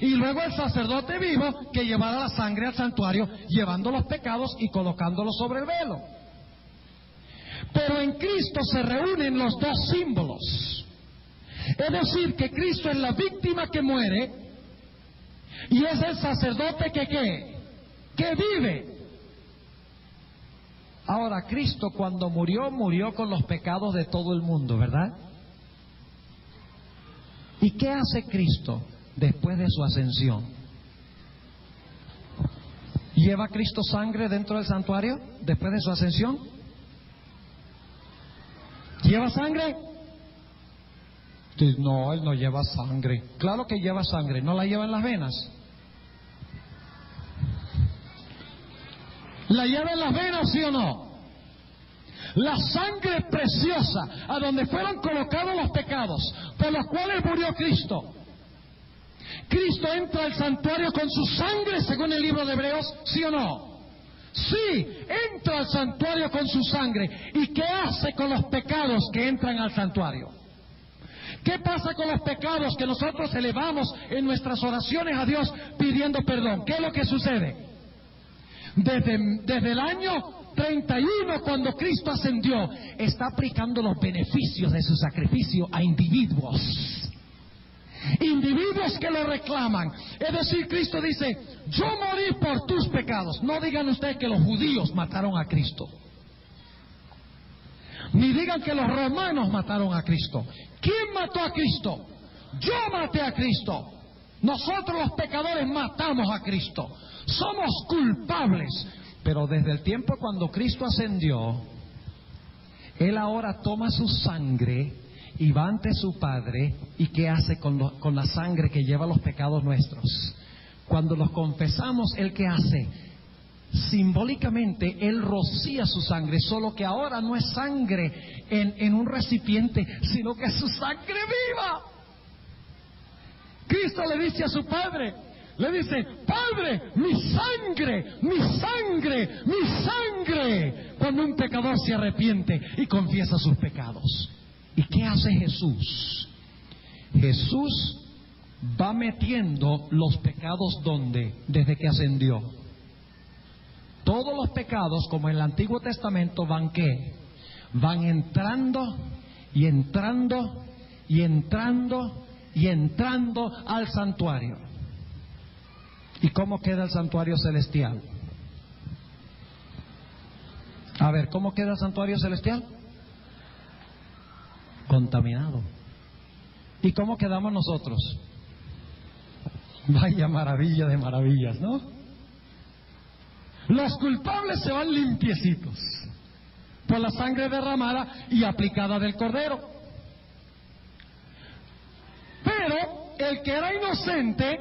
y luego el sacerdote vivo que llevara la sangre al santuario, llevando los pecados y colocándolos sobre el velo. Pero en Cristo se reúnen los dos símbolos. Es decir, que Cristo es la víctima que muere y es el sacerdote que vive. Ahora, Cristo cuando murió, murió con los pecados de todo el mundo, ¿verdad? ¿Y qué hace Cristo después de su ascensión? ¿Lleva Cristo sangre dentro del santuario después de su ascensión? ¿Lleva sangre? No, Él no lleva sangre. Claro que lleva sangre, ¿no la lleva en las venas? ¿La lleva en las venas, sí o no? La sangre preciosa, a donde fueron colocados los pecados, por los cuales murió Cristo. Cristo entra al santuario con su sangre, según el libro de Hebreos, ¿sí o no? Sí, entra al santuario con su sangre. ¿Y qué hace con los pecados que entran al santuario? ¿Qué pasa con los pecados que nosotros elevamos en nuestras oraciones a Dios pidiendo perdón? ¿Qué es lo que sucede? Desde el año 31, cuando Cristo ascendió, está aplicando los beneficios de su sacrificio a individuos. Individuos que lo reclaman. Es decir, Cristo dice, yo morí por tus pecados. No digan ustedes que los judíos mataron a Cristo, ni digan que los romanos mataron a Cristo. ¿Quién mató a Cristo? Yo maté a Cristo. Nosotros los pecadores matamos a Cristo. Somos culpables. Pero desde el tiempo cuando Cristo ascendió, Él ahora toma su sangre y va ante su Padre. ¿Y qué hace con la sangre que lleva los pecados nuestros? Cuando los confesamos, ¿Él qué hace? Simbólicamente Él rocía su sangre, solo que ahora no es sangre en un recipiente, sino que es su sangre viva. Cristo le dice a su Padre, le dice, Padre, mi sangre, mi sangre, mi sangre, cuando un pecador se arrepiente y confiesa sus pecados. ¿Y qué hace Jesús? Jesús va metiendo los pecados ¿dónde? Desde que ascendió. Todos los pecados, como en el Antiguo Testamento, van ¿qué? Van entrando y entrando y entrando y entrando al santuario. ¿Y cómo queda el santuario celestial? A ver, ¿cómo queda el santuario celestial? Contaminado. ¿Y cómo quedamos nosotros? Vaya maravilla de maravillas, ¿no? Los culpables se van limpiecitos por la sangre derramada y aplicada del Cordero. Pero el que era inocente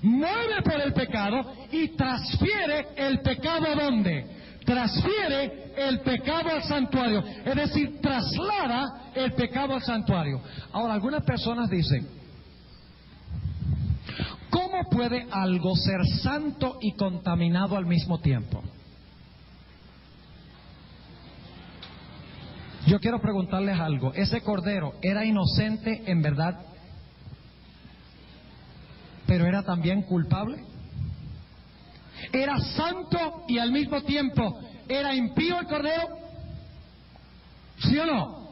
muere por el pecado y transfiere el pecado ¿a dónde? Transfiere el pecado al santuario. Es decir, traslada el pecado al santuario. Ahora, algunas personas dicen, ¿cómo puede algo ser santo y contaminado al mismo tiempo? Yo quiero preguntarles algo. ¿Ese cordero era inocente en verdad, pero era también culpable? ¿Era santo y al mismo tiempo era impío el cordero? ¿Sí o no?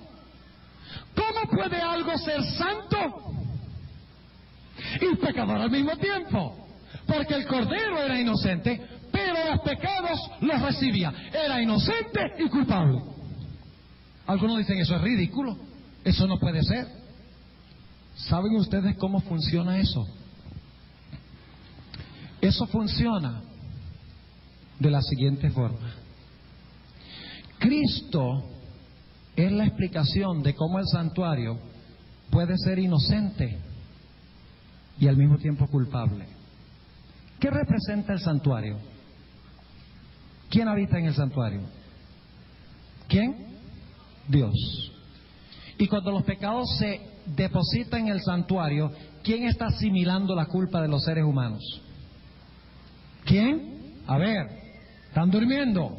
¿Cómo puede algo ser santo y pecador al mismo tiempo? Porque el cordero era inocente, pero los pecados los recibía. Era inocente y culpable. Algunos dicen, eso es ridículo, eso no puede ser. ¿Saben ustedes cómo funciona eso? Eso funciona de la siguiente forma. Cristo es la explicación de cómo el santuario puede ser inocente y al mismo tiempo culpable. ¿Qué representa el santuario? ¿Quién habita en el santuario? ¿Quién? Dios. Y cuando los pecados se depositan en el santuario, ¿quién está asimilando la culpa de los seres humanos? ¿Quién? A ver, ¿están durmiendo?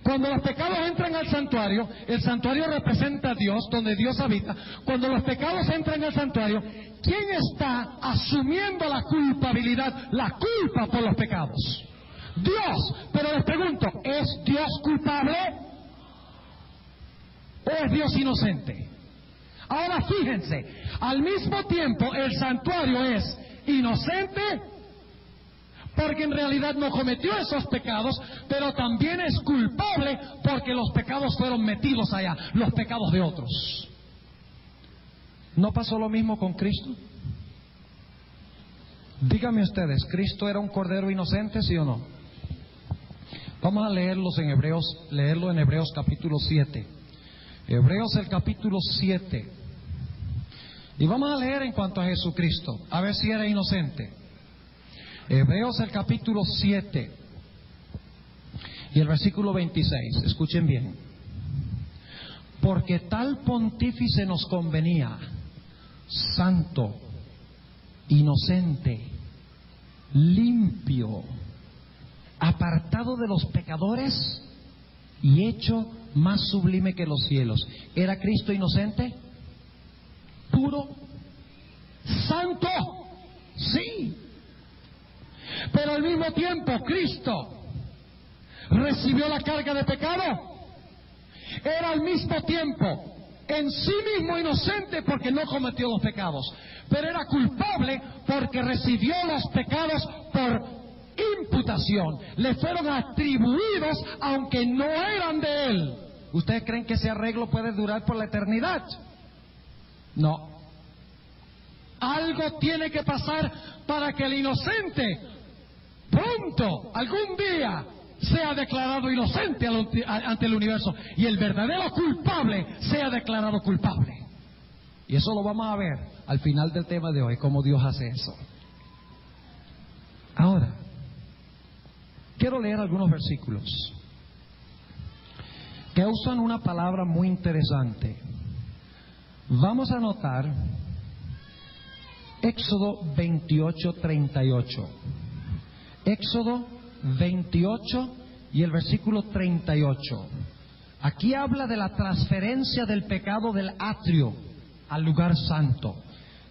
Cuando los pecados entran al santuario, el santuario representa a Dios, donde Dios habita. Cuando los pecados entran al santuario, ¿quién está asumiendo la culpabilidad, la culpa por los pecados? Dios. Pero les pregunto, ¿es Dios culpable o es Dios inocente? Ahora fíjense, al mismo tiempo el santuario es inocente, porque en realidad no cometió esos pecados, pero también es culpable porque los pecados fueron metidos allá, los pecados de otros. ¿No pasó lo mismo con Cristo? Díganme ustedes, ¿Cristo era un cordero inocente, sí o no? Vamos a leerlo en Hebreos capítulo 7. Hebreos el capítulo 7. Y vamos a leer en cuanto a Jesucristo, a ver si era inocente. Hebreos el capítulo 7 y el versículo 26, escuchen bien. Porque tal pontífice nos convenía, santo, inocente, limpio, apartado de los pecadores y hecho más sublime que los cielos. ¿Era Cristo inocente? ¿Puro? ¿Santo? Sí. Pero al mismo tiempo, ¿Cristo recibió la carga de pecado? Era al mismo tiempo en sí mismo inocente porque no cometió los pecados, pero era culpable porque recibió los pecados por imputación. Le fueron atribuidos aunque no eran de él. ¿Ustedes creen que ese arreglo puede durar por la eternidad? No. Algo tiene que pasar para que el inocente pronto, algún día, sea declarado inocente ante el universo y el verdadero culpable sea declarado culpable. Y eso lo vamos a ver al final del tema de hoy, cómo Dios hace eso. Ahora, quiero leer algunos versículos que usan una palabra muy interesante. Vamos a notar Éxodo 28:38. Éxodo 28 y el versículo 38. Aquí habla de la transferencia del pecado del atrio al lugar santo.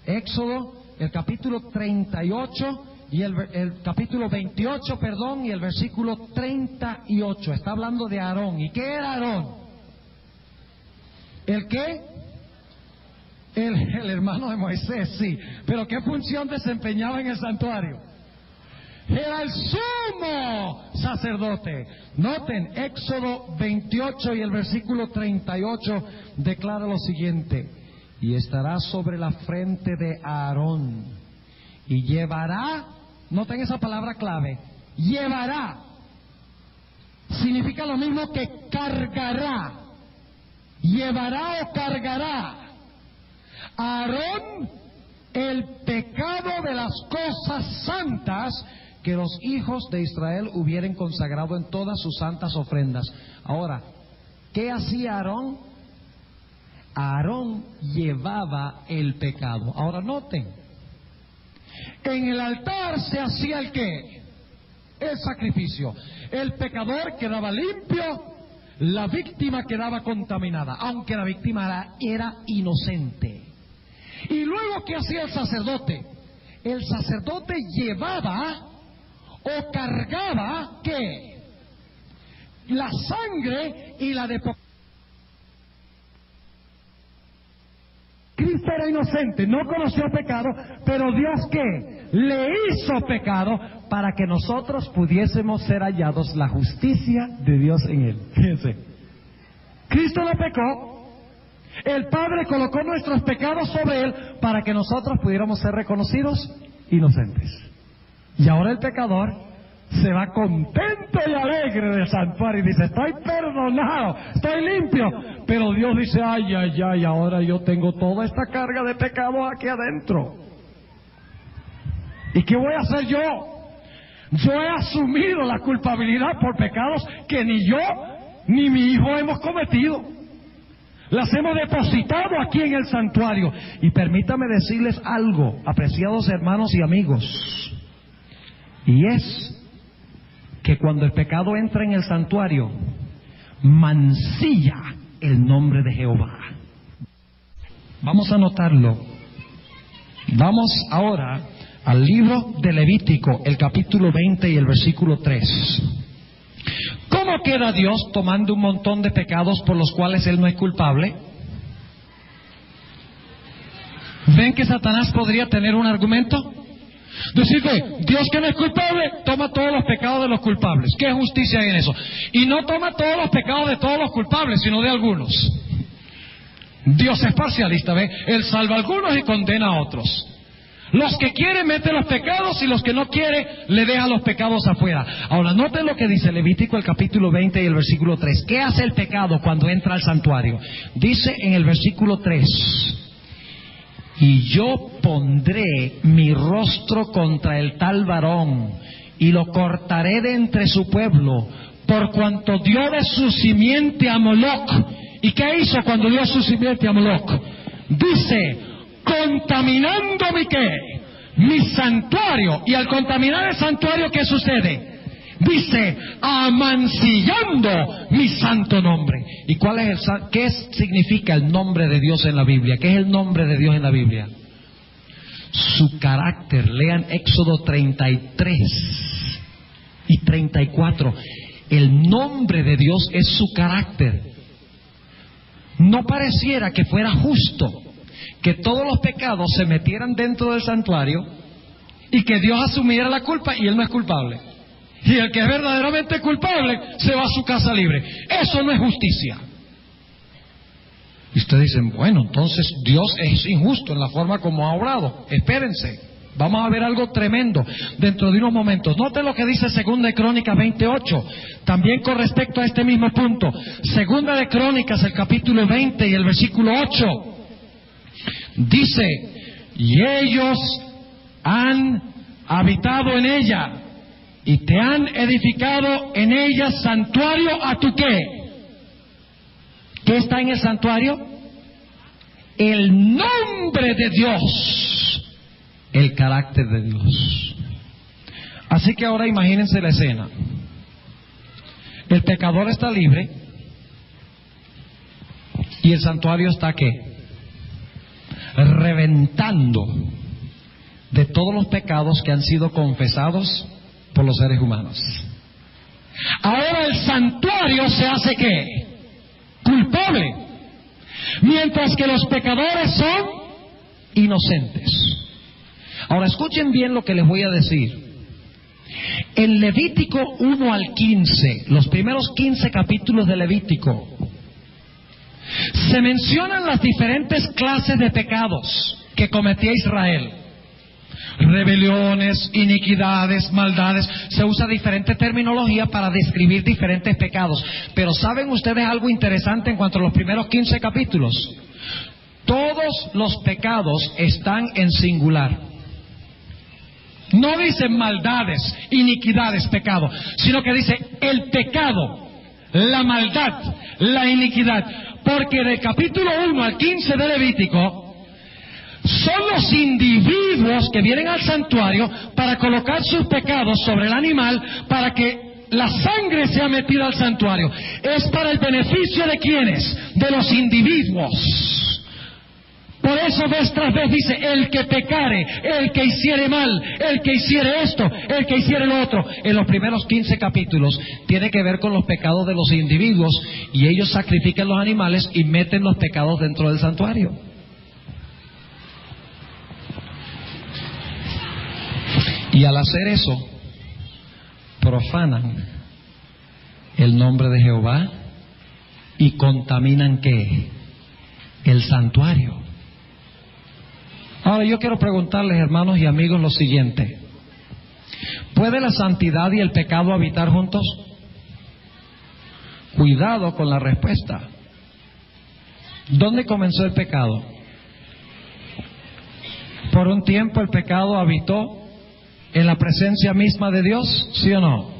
Éxodo, el capítulo 38 y el capítulo 28, y el versículo 38. Está hablando de Aarón. ¿Y qué era Aarón? ¿El qué? El hermano de Moisés, sí. Pero ¿qué función desempeñaba en el santuario? Era el sumo sacerdote. Noten, Éxodo 28 y el versículo 38 declara lo siguiente: y estará sobre la frente de Aarón y llevará, noten esa palabra clave, llevará, significa lo mismo que cargará, llevará o cargará Aarón el pecado de las cosas santas que los hijos de Israel hubieran consagrado en todas sus santas ofrendas. Ahora, ¿qué hacía Aarón? Aarón llevaba el pecado. Ahora noten, en el altar se hacía el ¿qué? El sacrificio. El pecador quedaba limpio, la víctima quedaba contaminada, aunque la víctima era inocente. Y luego, ¿qué hacía el sacerdote? El sacerdote llevaba o cargaba ¿qué? La sangre y la de Cristo era inocente, no conoció pecado, pero Dios ¿qué? Le hizo pecado para que nosotros pudiésemos ser hallados la justicia de Dios en él. Fíjense, Cristo no pecó, el Padre colocó nuestros pecados sobre él para que nosotros pudiéramos ser reconocidos inocentes. Y ahora el pecador se va contento y alegre del santuario y dice: estoy perdonado, estoy limpio. Pero Dios dice: ay, ay, ay, ahora yo tengo toda esta carga de pecado aquí adentro. ¿Y qué voy a hacer yo? Yo he asumido la culpabilidad por pecados que ni yo ni mi hijo hemos cometido. Las hemos depositado aquí en el santuario. Y permítame decirles algo, apreciados hermanos y amigos. Y es que cuando el pecado entra en el santuario, mancilla el nombre de Jehová. Vamos a anotarlo. Vamos ahora al libro de Levítico, el capítulo 20 y el versículo 3. ¿Cómo queda Dios tomando un montón de pecados por los cuales Él no es culpable? ¿Ven que Satanás podría tener un argumento? Decirle, Dios que no es culpable, toma todos los pecados de los culpables. ¿Qué justicia hay en eso? Y no toma todos los pecados de todos los culpables, sino de algunos. Dios es parcialista, ¿ve? Él salva a algunos y condena a otros. Los que quiere mete los pecados y los que no quiere le deja los pecados afuera. Ahora, noten lo que dice Levítico el capítulo 20 y el versículo 3. ¿Qué hace el pecado cuando entra al santuario? Dice en el versículo 3: y yo pondré mi rostro contra el tal varón y lo cortaré de entre su pueblo, por cuanto dio de su simiente a Moloc. ¿Y qué hizo cuando dio su simiente a Moloc? Dice, contaminando mi santuario. Y al contaminar el santuario, ¿qué sucede? Dice, amancillando mi santo nombre. ¿Y qué significa el nombre de Dios en la Biblia? ¿Qué es el nombre de Dios en la Biblia? Su carácter. Lean Éxodo 33 y 34. El nombre de Dios es su carácter. No pareciera que fuera justo que todos los pecados se metieran dentro del santuario y que Dios asumiera la culpa y Él no es culpable. Y el que es verdaderamente culpable se va a su casa libre. Eso no es justicia. Y ustedes dicen, bueno, entonces Dios es injusto en la forma como ha obrado. Espérense, vamos a ver algo tremendo dentro de unos momentos. Noten lo que dice Segunda de Crónicas 28, también con respecto a este mismo punto. Segunda de Crónicas, el capítulo 20 y el versículo 8. Dice, y ellos han habitado en ella, y te han edificado en ella santuario a tu ¿qué? ¿Qué está en el santuario? El nombre de Dios, el carácter de Dios. Así que ahora imagínense la escena. El pecador está libre y el santuario está ¿qué? Reventando de todos los pecados que han sido confesados por los seres humanos. Ahora el santuario se hace ¿qué? Culpable, mientras que los pecadores son inocentes. Ahora escuchen bien lo que les voy a decir. En Levítico 1 al 15, los primeros 15 capítulos de Levítico, se mencionan las diferentes clases de pecados que cometía Israel. Rebeliones, iniquidades, maldades. Se usa diferente terminología para describir diferentes pecados. Pero ¿saben ustedes algo interesante en cuanto a los primeros 15 capítulos? Todos los pecados están en singular. No dicen maldades, iniquidades, pecado, sino que dice el pecado, la maldad, la iniquidad. Porque del capítulo 1 al 15 de Levítico son los individuos que vienen al santuario para colocar sus pecados sobre el animal para que la sangre sea metida al santuario. Es para el beneficio de ¿quiénes? De los individuos. Por eso vez tras vez dice, el que pecare, el que hiciere mal, el que hiciere esto, el que hiciere lo otro. En los primeros 15 capítulos tiene que ver con los pecados de los individuos y ellos sacrifican los animales y meten los pecados dentro del santuario. Y al hacer eso, profanan el nombre de Jehová y contaminan ¿qué? El santuario. Ahora yo quiero preguntarles, hermanos y amigos, lo siguiente. ¿Puede la santidad y el pecado habitar juntos? Cuidado con la respuesta. ¿Dónde comenzó el pecado? Por un tiempo el pecado habitó en la presencia misma de Dios, ¿sí o no?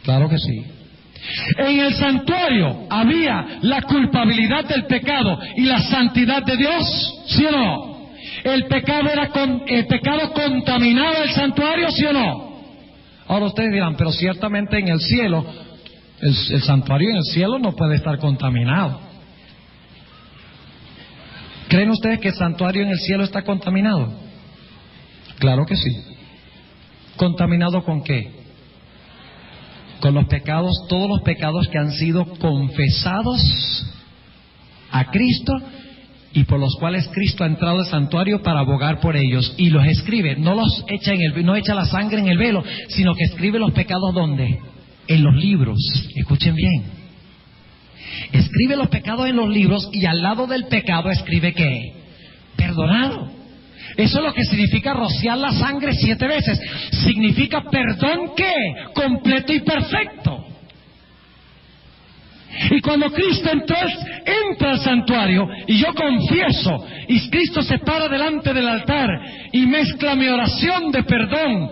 Claro que sí. En el santuario había la culpabilidad del pecado y la santidad de Dios, ¿sí o no? El pecado contaminaba el santuario, ¿sí o no? Ahora ustedes dirán, pero ciertamente en el cielo, el santuario en el cielo no puede estar contaminado. ¿Creen ustedes que el santuario en el cielo está contaminado? Claro que sí. ¿Contaminado con qué? Con los pecados, todos los pecados que han sido confesados a Cristo y por los cuales Cristo ha entrado al santuario para abogar por ellos y los escribe. No los echa no echa la sangre en el velo, sino que escribe los pecados ¿dónde? En los libros. Escuchen bien. Escribe los pecados en los libros y al lado del pecado escribe ¿qué? Perdonado. Eso es lo que significa rociar la sangre 7 veces. Significa perdón ¿qué? Completo y perfecto. Y cuando Cristo entra al santuario y yo confieso y Cristo se para delante del altar y mezcla mi oración de perdón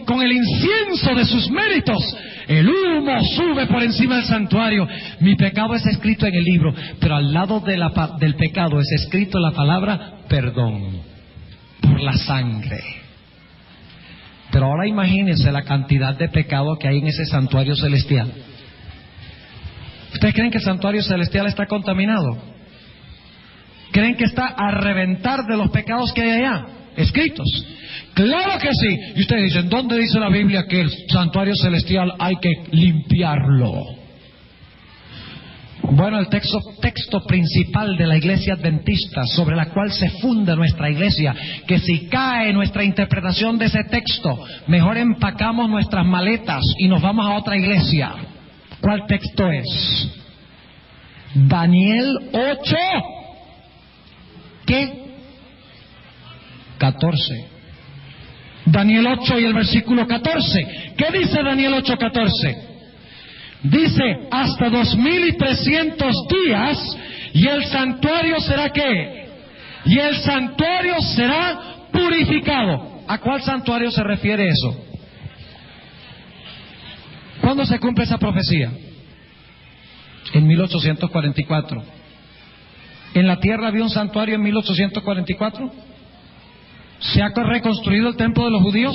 con el incienso de sus méritos, el humo sube por encima del santuario. Mi pecado es escrito en el libro, pero al lado del pecado es escrito la palabra perdón por la sangre. Pero ahora imagínense la cantidad de pecado que hay en ese santuario celestial. ¿Ustedes creen que el santuario celestial está contaminado? ¿Creen que está a reventar de los pecados que hay allá escritos? Claro que sí. Y ustedes dicen, ¿dónde dice la Biblia que el santuario celestial hay que limpiarlo? Bueno, el texto principal de la iglesia adventista, sobre la cual se funda nuestra iglesia, que si cae nuestra interpretación de ese texto, mejor empacamos nuestras maletas y nos vamos a otra iglesia. ¿Cuál texto es? Daniel 8, ¿qué? 14. Daniel 8 y el versículo 14. ¿Qué dice Daniel 8, 14? Dice, hasta 2300 días, y el santuario será ¿qué? Y el santuario será purificado. ¿A cuál santuario se refiere eso? ¿Cuándo se cumple esa profecía? En 1844. ¿En la tierra había un santuario en 1844? ¿Se ha reconstruido el templo de los judíos?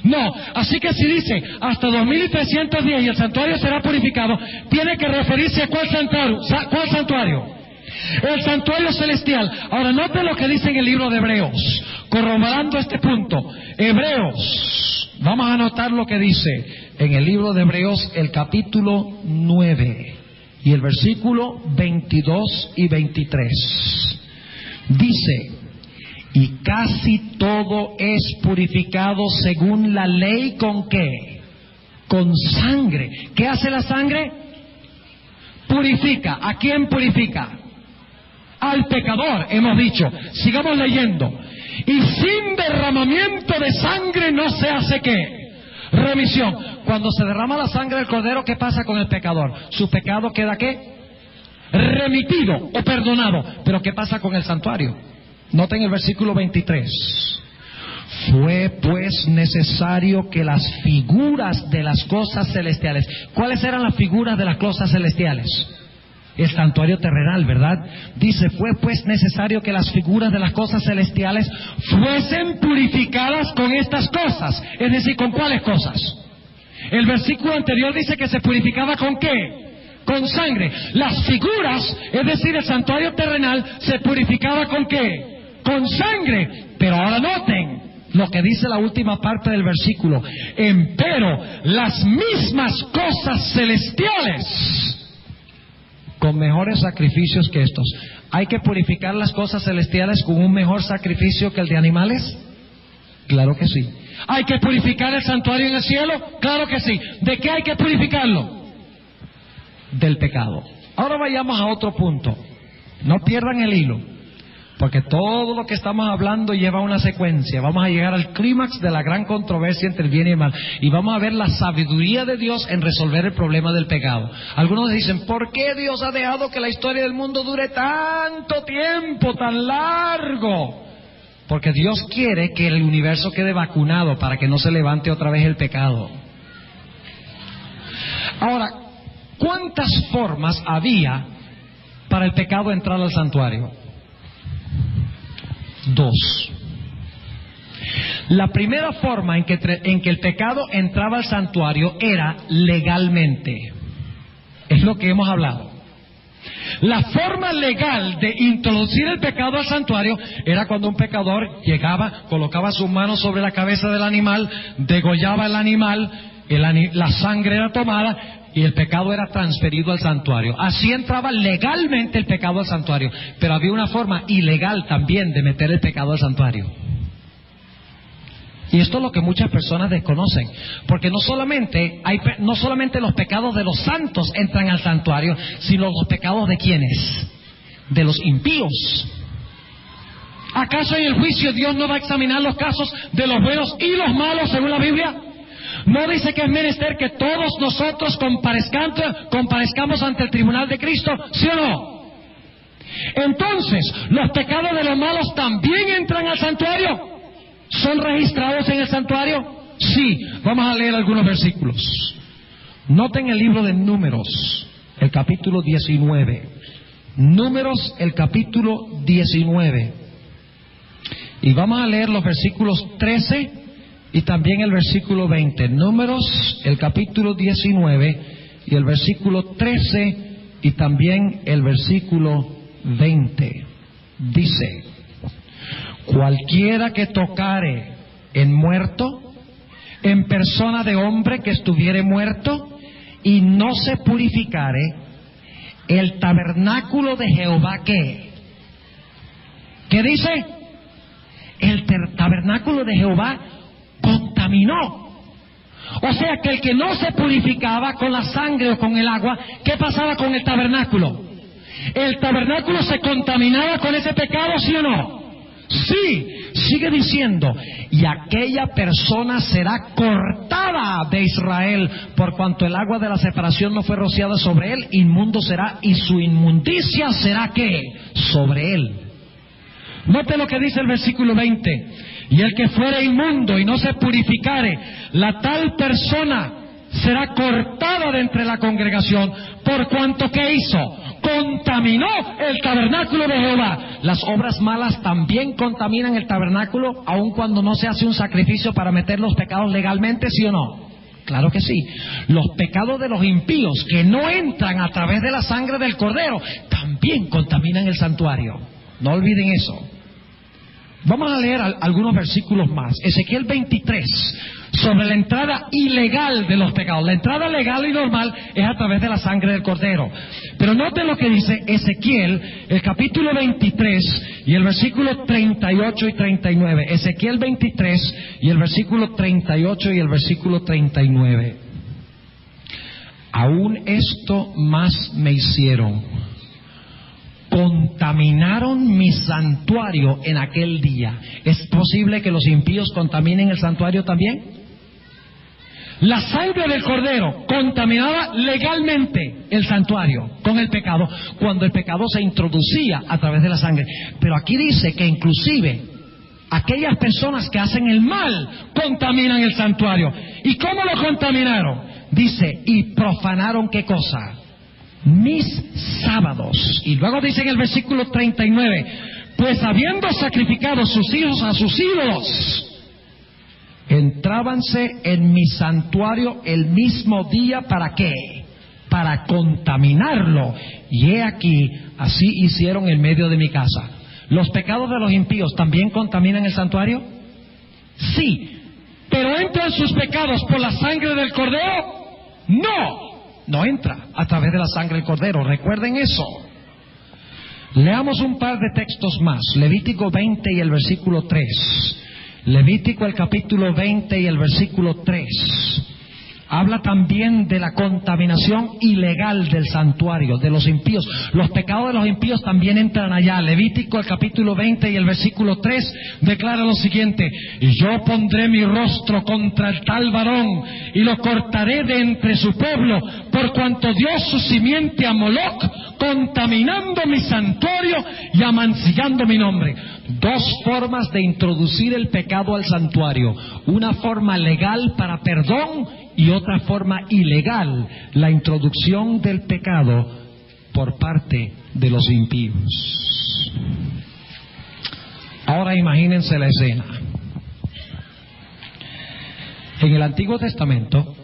No. Así que si dice hasta 2300 días y el santuario será purificado, tiene que referirse a ¿cuál santuario? ¿Cuál santuario? El santuario celestial. Ahora noten lo que dice en el libro de Hebreos, corroborando este punto. Hebreos, vamos a anotar lo que dice en el libro de Hebreos, el capítulo 9 y el versículo 22 y 23. Dice, y casi todo es purificado según la ley, ¿con qué? Con sangre. ¿Qué hace la sangre? Purifica. ¿A quién purifica? Al pecador, hemos dicho. Sigamos leyendo. Y sin derramamiento de sangre no se hace ¿qué? Remisión. Cuando se derrama la sangre del cordero, ¿qué pasa con el pecador? Su pecado queda ¿qué? Remitido o perdonado. Pero ¿qué pasa con el santuario? Noten el versículo 23. Fue pues necesario que las figuras de las cosas celestiales. ¿Cuáles eran las figuras de las cosas celestiales? El santuario terrenal, ¿verdad? Dice, fue pues necesario que las figuras de las cosas celestiales fuesen purificadas con estas cosas. Es decir, ¿con cuáles cosas? El versículo anterior dice que se purificaba ¿con qué? Con sangre. Las figuras, es decir, el santuario terrenal, se purificaba ¿con qué? Con sangre. Pero ahora noten lo que dice la última parte del versículo. Empero las mismas cosas celestiales, con mejores sacrificios que estos. ¿Hay que purificar las cosas celestiales con un mejor sacrificio que el de animales? Claro que sí. ¿Hay que purificar el santuario en el cielo? Claro que sí. ¿De qué hay que purificarlo? Del pecado. Ahora vayamos a otro punto. No pierdan el hilo, porque todo lo que estamos hablando lleva una secuencia. Vamos a llegar al clímax de la gran controversia entre el bien y el mal. Y vamos a ver la sabiduría de Dios en resolver el problema del pecado. Algunos dicen, ¿por qué Dios ha dejado que la historia del mundo dure tanto tiempo, tan largo? Porque Dios quiere que el universo quede vacunado para que no se levante otra vez el pecado. Ahora, ¿cuántas formas había para el pecado entrar al santuario? 2. La primera forma en que el pecado entraba al santuario era legalmente. Es lo que hemos hablado. La forma legal de introducir el pecado al santuario era cuando un pecador llegaba, colocaba sus manos sobre la cabeza del animal, degollaba el animal, la sangre era tomada y el pecado era transferido al santuario. Así entraba legalmente el pecado al santuario, pero había una forma ilegal también de meter el pecado al santuario. Y esto es lo que muchas personas desconocen, porque no solamente los pecados de los santos entran al santuario, sino los pecados de ¿quiénes? De los impíos. ¿Acaso en el juicio Dios no va a examinar los casos de los buenos y los malos según la Biblia? ¿No dice que es menester que todos nosotros comparezcamos ante el tribunal de Cristo? ¿Sí o no? Entonces, ¿los pecados de los malos también entran al santuario? ¿Son registrados en el santuario? Sí. Vamos a leer algunos versículos. Noten el libro de Números, el capítulo 19. Números, el capítulo 19. Y vamos a leer los versículos 13 y también el versículo 20. Números, el capítulo 19 y el versículo 13 y también el versículo 20. Dice: cualquiera que tocare en muerto, en persona de hombre que estuviere muerto, y no se purificare, el tabernáculo de Jehová, ¿qué? ¿Qué dice? El tabernáculo de Jehová contaminó. O sea que el que no se purificaba con la sangre o con el agua, ¿qué pasaba con el tabernáculo? ¿El tabernáculo se contaminaba con ese pecado, sí o no? Sí, sigue diciendo: y aquella persona será cortada de Israel, por cuanto el agua de la separación no fue rociada sobre él, inmundo será, y su inmundicia será ¿qué? Sobre él. Note lo que dice el versículo 20: y el que fuere inmundo y no se purificare, la tal persona será cortada de entre la congregación, por cuanto ¿qué hizo? Contaminó el tabernáculo de Jehová. Las obras malas también contaminan el tabernáculo, aun cuando no se hace un sacrificio para meter los pecados legalmente, ¿sí o no? Claro que sí. Los pecados de los impíos que no entran a través de la sangre del cordero también contaminan el santuario. No olviden eso. Vamos a leer algunos versículos más. Ezequiel 23, sobre la entrada ilegal de los pecados. La entrada legal y normal es a través de la sangre del cordero. Pero noten lo que dice Ezequiel, el capítulo 23 y el versículo 38 y 39. Ezequiel 23 y el versículo 38 y el versículo 39. Aún esto más me hicieron: contaminaron mi santuario en aquel día. ¿Es posible que los impíos contaminen el santuario también? La sangre del cordero contaminaba legalmente el santuario con el pecado, cuando el pecado se introducía a través de la sangre. Pero aquí dice que inclusive aquellas personas que hacen el mal contaminan el santuario. ¿Y cómo lo contaminaron? Dice: y profanaron ¿qué cosa? Mis sábados. Y luego dice en el versículo 39: pues habiendo sacrificado sus hijos a sus ídolos, entrábanse en mi santuario el mismo día. ¿Para qué? Para contaminarlo. Y he aquí, así hicieron en medio de mi casa. ¿Los pecados de los impíos también contaminan el santuario? Sí. ¿Pero entran sus pecados por la sangre del cordero? No. No entra a través de la sangre del cordero. Recuerden eso. Leamos un par de textos más. Levítico 20 y el versículo 3. Levítico el capítulo 20 y el versículo 3. Habla también de la contaminación ilegal del santuario, de los impíos. Los pecados de los impíos también entran allá. Levítico el capítulo 20 y el versículo 3 declara lo siguiente: y yo pondré mi rostro contra el tal varón y lo cortaré de entre su pueblo, por cuanto dio su simiente a Moloc, contaminando mi santuario y amancillando mi nombre. Dos formas de introducir el pecado al santuario: una forma legal para perdón y otra forma ilegal, la introducción del pecado por parte de los impíos. Ahora imagínense la escena. En el Antiguo Testamento,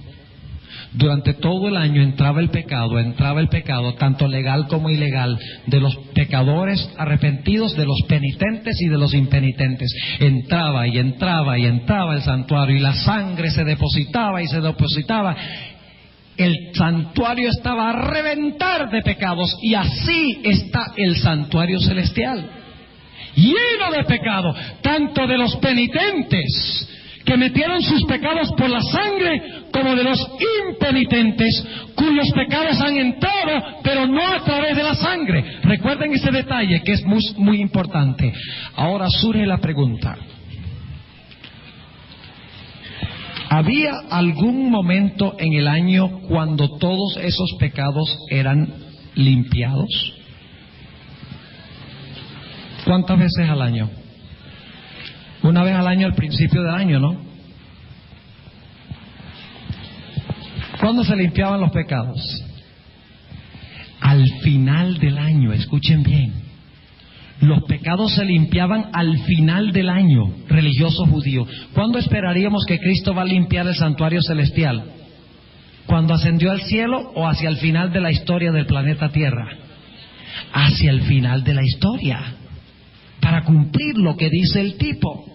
durante todo el año entraba el pecado, tanto legal como ilegal, de los pecadores arrepentidos, de los penitentes y de los impenitentes. Entraba y entraba y entraba al santuario, y la sangre se depositaba y se depositaba. El santuario estaba a reventar de pecados, y así está el santuario celestial, lleno de pecado, tanto de los penitentes que metieron sus pecados por la sangre, como de los impenitentes cuyos pecados han entrado, pero no a través de la sangre. Recuerden ese detalle que es muy importante. Ahora surge la pregunta: ¿había algún momento en el año cuando todos esos pecados eran limpiados? ¿Cuántas veces al año? Una vez al año al principio del año, ¿no? ¿Cuándo se limpiaban los pecados? Al final del año, escuchen bien. Los pecados se limpiaban al final del año religioso judío. ¿Cuándo esperaríamos que Cristo va a limpiar el santuario celestial? ¿Cuando ascendió al cielo o hacia el final de la historia del planeta Tierra? Hacia el final de la historia, para cumplir lo que dice el tipo.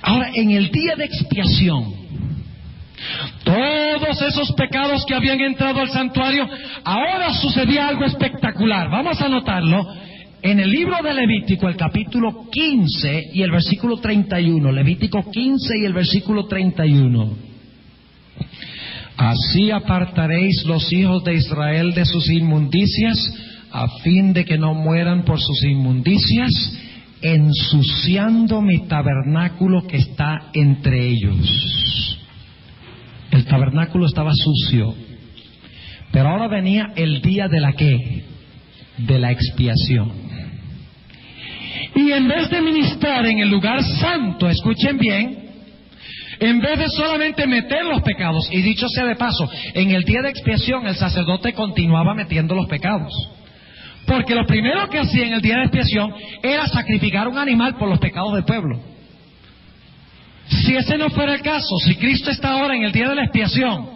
Ahora, en el día de expiación, todos esos pecados que habían entrado al santuario, ahora sucedía algo espectacular. Vamos a anotarlo en el libro de Levítico, el capítulo 15 y el versículo 31. Levítico 15 y el versículo 31. Así apartaréis los hijos de Israel de sus inmundicias, a fin de que no mueran por sus inmundicias, ensuciando mi tabernáculo que está entre ellos. El tabernáculo estaba sucio, pero ahora venía el día de la ¿qué? De la expiación. Y en vez de ministrar en el lugar santo, escuchen bien, en vez de solamente meter los pecados, y dicho sea de paso, en el día de expiación el sacerdote continuaba metiendo los pecados. Porque lo primero que hacía en el día de expiación era sacrificar un animal por los pecados del pueblo. Si ese no fuera el caso, si Cristo está ahora en el día de la expiación,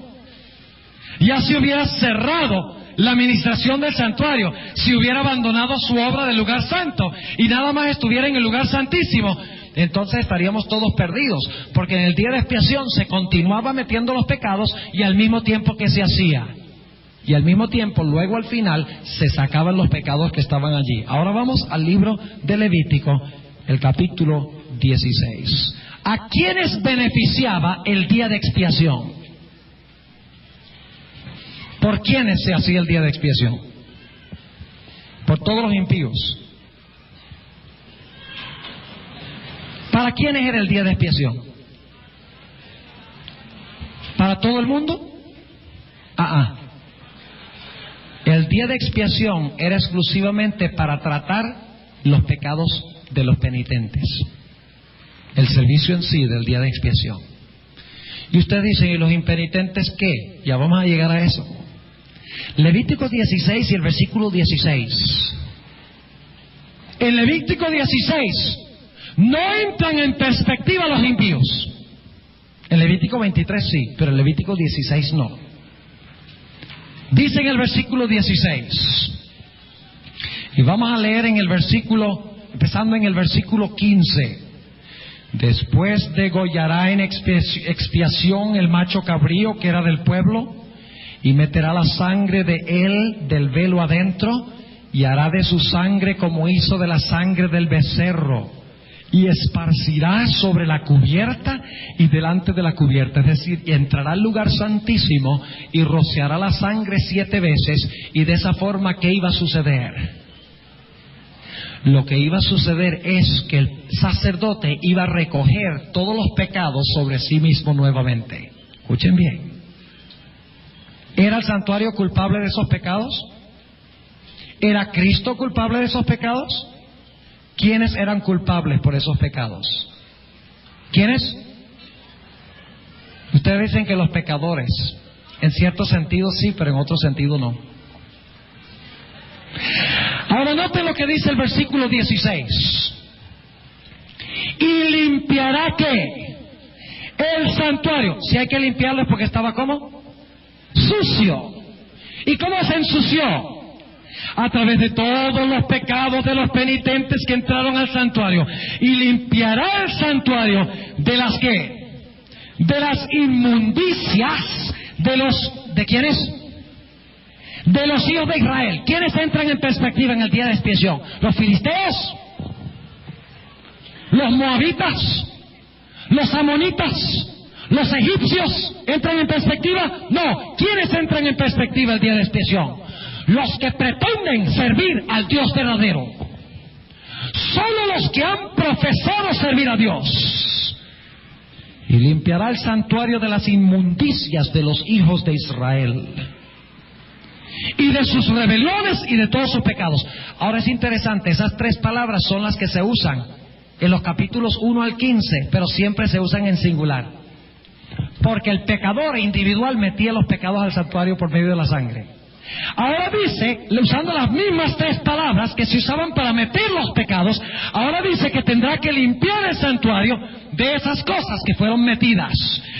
ya se hubiera cerrado la administración del santuario, si hubiera abandonado su obra del lugar santo y nada más estuviera en el lugar santísimo, entonces estaríamos todos perdidos, porque en el día de expiación se continuaba metiendo los pecados y al mismo tiempo que se hacía. Y al mismo tiempo, luego al final, se sacaban los pecados que estaban allí. Ahora vamos al libro de Levítico, el capítulo 16. ¿A quiénes beneficiaba el día de expiación? ¿Por quiénes se hacía el día de expiación? Por todos los impíos. ¿Para quiénes era el día de expiación? ¿Para todo el mundo? El día de expiación era exclusivamente para tratar los pecados de los penitentes. El servicio en sí del día de expiación. Y ustedes dicen, ¿y los impenitentes qué? Ya vamos a llegar a eso. Levítico 16 y el versículo 16. En Levítico 16 no entran en perspectiva los impíos. En Levítico 23 sí, pero en Levítico 16 no. Dice en el versículo 16, y vamos a leer en el versículo, empezando en el versículo 15. Después degollará en expiación el macho cabrío que era del pueblo, y meterá la sangre de él del velo adentro, y hará de su sangre como hizo de la sangre del becerro, y esparcirá sobre la cubierta y delante de la cubierta, es decir, entrará al lugar santísimo y rociará la sangre 7 veces, y de esa forma, ¿qué iba a suceder? Lo que iba a suceder es que el sacerdote iba a recoger todos los pecados sobre sí mismo nuevamente. Escuchen bien. ¿Era el santuario culpable de esos pecados? ¿Era Cristo culpable de esos pecados? ¿Quiénes eran culpables por esos pecados? ¿Quiénes? Ustedes dicen que los pecadores, en cierto sentido sí, pero en otro sentido no. Ahora noten lo que dice el versículo 16. Y limpiará ¿qué? El santuario. Si hay que limpiarlo es porque estaba ¿cómo? Sucio. ¿Y cómo se ensució? A través de todos los pecados de los penitentes que entraron al santuario. Y limpiará el santuario de las ¿qué? De las inmundicias ¿de quiénes? De los hijos de Israel. ¿Quiénes entran en perspectiva en el día de expiación? ¿Los filisteos? ¿Los moabitas? ¿Los amonitas? ¿Los egipcios entran en perspectiva? No. ¿Quiénes entran en perspectiva el día de expiación? Los que pretenden servir al Dios verdadero. Solo los que han profesado servir a Dios. Y limpiará el santuario de las inmundicias de los hijos de Israel, y de sus rebeliones y de todos sus pecados. Ahora es interesante, esas tres palabras son las que se usan en los capítulos 1 al 15, pero siempre se usan en singular. Porque el pecador individual metía los pecados al santuario por medio de la sangre. Ahora dice, usando las mismas tres palabras que se usaban para meter los pecados, ahora dice que tendrá que limpiar el santuario de esas cosas que fueron metidas.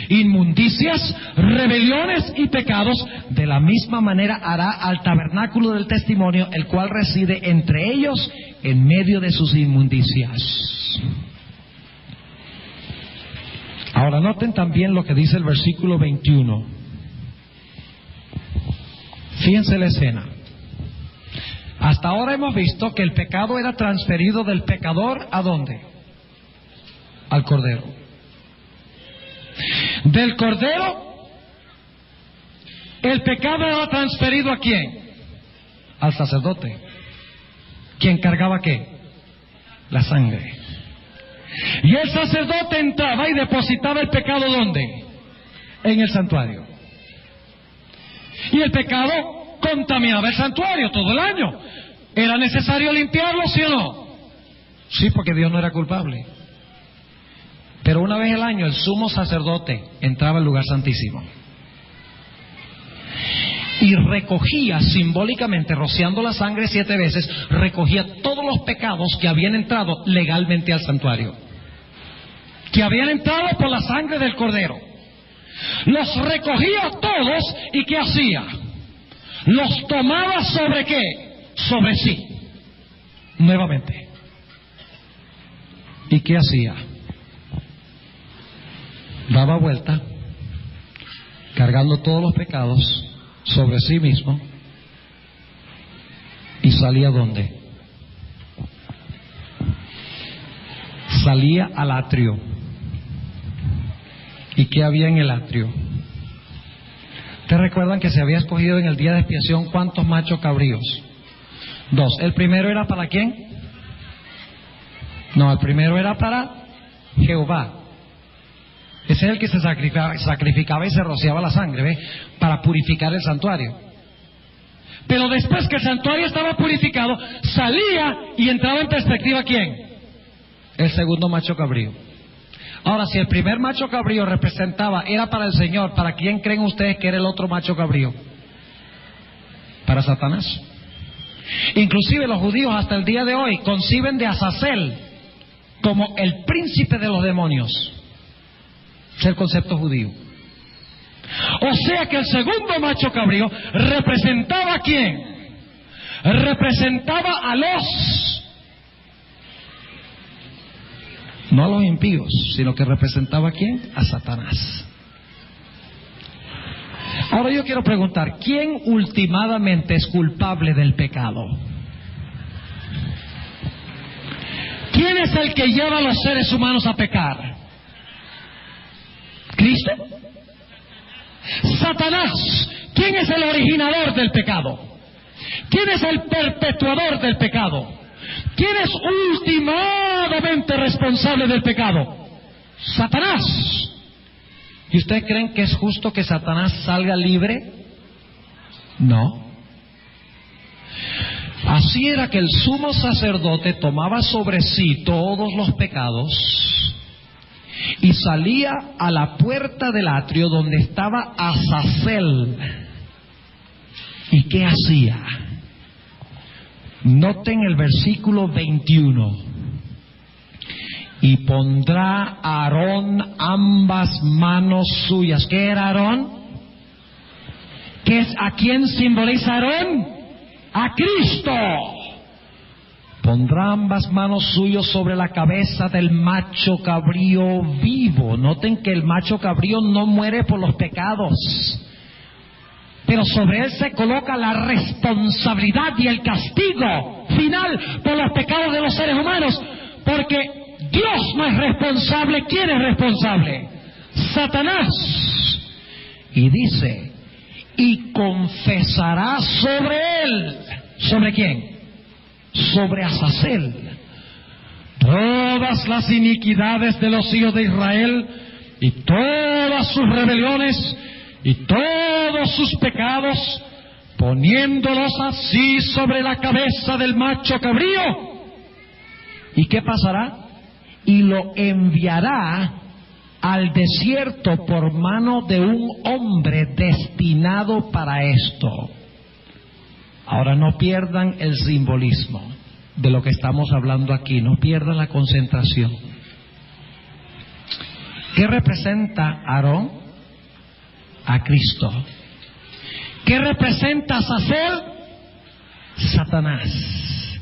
Inmundicias, rebeliones y pecados. De la misma manera hará al tabernáculo del testimonio, el cual reside entre ellos en medio de sus inmundicias. Ahora noten también lo que dice el versículo 21. Fíjense la escena. Hasta ahora hemos visto que el pecado era transferido del pecador ¿a dónde? Al cordero. Del cordero, el pecado era transferido ¿a quién? Al sacerdote. ¿Quién cargaba qué? La sangre. Y el sacerdote entraba y depositaba el pecado ¿dónde? En el santuario. Y el pecado contaminaba el santuario todo el año. ¿Era necesario limpiarlo, sí o no? Sí, porque Dios no era culpable. Pero una vez al año el sumo sacerdote entraba al lugar santísimo y recogía simbólicamente, rociando la sangre 7 veces, recogía todos los pecados que habían entrado legalmente al santuario, que habían entrado por la sangre del cordero. Los recogía todos y ¿qué hacía? Los tomaba ¿sobre qué? Sobre sí, nuevamente. ¿Y qué hacía? Daba vuelta, cargando todos los pecados sobre sí mismo, y salía ¿dónde? Salía al atrio. ¿Y qué había en el atrio? ¿Ustedes recuerdan que se había escogido en el día de expiación cuántos machos cabríos? 2. ¿El primero era para quién? No, el primero era para Jehová. Ese es el que se sacrificaba y se rociaba la sangre, ¿ve? Para purificar el santuario. Pero después que el santuario estaba purificado, salía y entraba en perspectiva ¿quién? El segundo macho cabrío. Ahora, si el primer macho cabrío era para el Señor, ¿para quién creen ustedes que era el otro macho cabrío? Para Satanás. Inclusive los judíos hasta el día de hoy conciben de Azazel como el príncipe de los demonios. Es el concepto judío. O sea que el segundo macho cabrío representaba ¿a quién? Representaba a no a los impíos, sino que representaba ¿a quién? A Satanás. Ahora yo quiero preguntar, ¿quién ultimadamente es culpable del pecado? ¿Quién es el que lleva a los seres humanos a pecar? ¿Cristo? Satanás. ¿Quién es el originador del pecado? ¿Quién es el perpetuador del pecado? ¿Quién es ultimadamente responsable del pecado? Satanás. ¿Y ustedes creen que es justo que Satanás salga libre? No. Así era que el sumo sacerdote tomaba sobre sí todos los pecados y salía a la puerta del atrio donde estaba Azazel. ¿Y qué hacía? Noten el versículo 21. Y pondrá Aarón ambas manos suyas. ¿Qué era Aarón? ¿A quién simboliza Aarón? A Cristo. Pondrá ambas manos suyas sobre la cabeza del macho cabrío vivo. Noten que el macho cabrío no muere por los pecados, pero sobre él se coloca la responsabilidad y el castigo final por los pecados de los seres humanos, porque Dios no es responsable. ¿Quién es responsable? Satanás. Y dice, y confesará sobre él. ¿Sobre quién? Sobre Azazel todas las iniquidades de los hijos de Israel y todas sus rebeliones y todos sus pecados, poniéndolos así sobre la cabeza del macho cabrío. ¿Y qué pasará? Y lo enviará al desierto por mano de un hombre destinado para esto. Ahora no pierdan el simbolismo de lo que estamos hablando aquí, no pierdan la concentración. ¿Qué representa Aarón? A Cristo. ¿Qué representa Azazel? Satanás.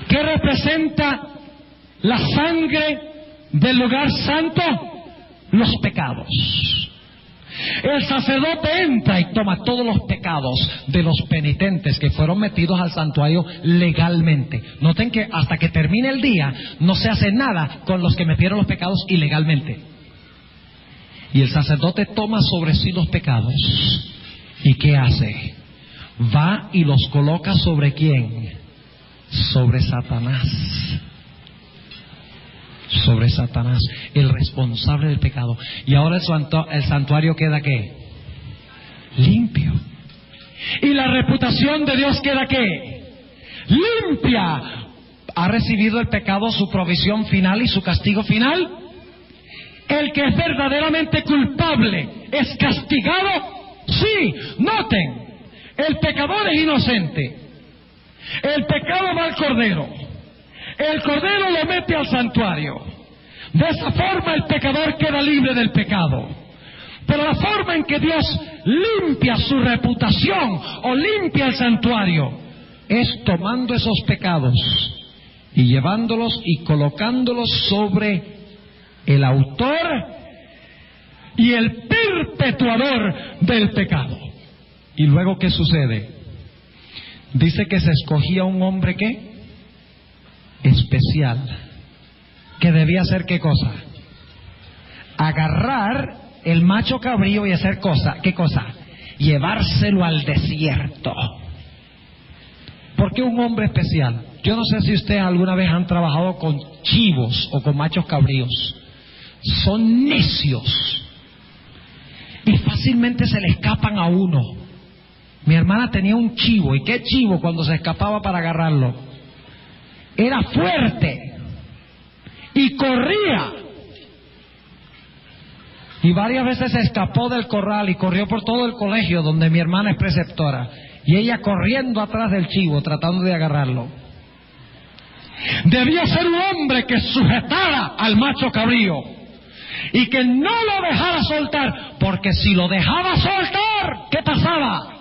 ¿Qué representa la sangre del lugar santo? Los pecados. El sacerdote entra y toma todos los pecados de los penitentes que fueron metidos al santuario legalmente. Noten que hasta que termine el día no se hace nada con los que metieron los pecados ilegalmente. Y el sacerdote toma sobre sí los pecados. ¿Y qué hace? Va y los coloca ¿sobre quién? Sobre Satanás. Sobre Satanás, el responsable del pecado. Y ahora el santuario queda ¿qué? Limpio. Y la reputación de Dios queda ¿qué? Limpia. ¿Ha recibido el pecado su provisión final y su castigo final? El que es verdaderamente culpable es castigado. Sí, noten, el pecador es inocente. El pecado va al Cordero. El Cordero lo mete al santuario. De esa forma el pecador queda libre del pecado. Pero la forma en que Dios limpia su reputación o limpia el santuario es tomando esos pecados y llevándolos y colocándolos sobre el autor y el perpetuador del pecado. ¿Y luego qué sucede? Dice que se escogía un hombre ¿qué? Especial, que debía hacer ¿qué cosa? Agarrar el macho cabrío y hacer ¿qué cosa? Llevárselo al desierto. ¿Por qué un hombre especial? Yo no sé si ustedes alguna vez han trabajado con chivos o con machos cabríos. Son necios y fácilmente se le escapan a uno. Mi hermana tenía un chivo. ¿Y qué chivo cuando se escapaba para agarrarlo? Era fuerte y corría. Y varias veces se escapó del corral y corrió por todo el colegio donde mi hermana es preceptora. Y ella corriendo atrás del chivo tratando de agarrarlo. Debía ser un hombre que sujetara al macho cabrío y que no lo dejara soltar, porque si lo dejaba soltar, ¿qué pasaba?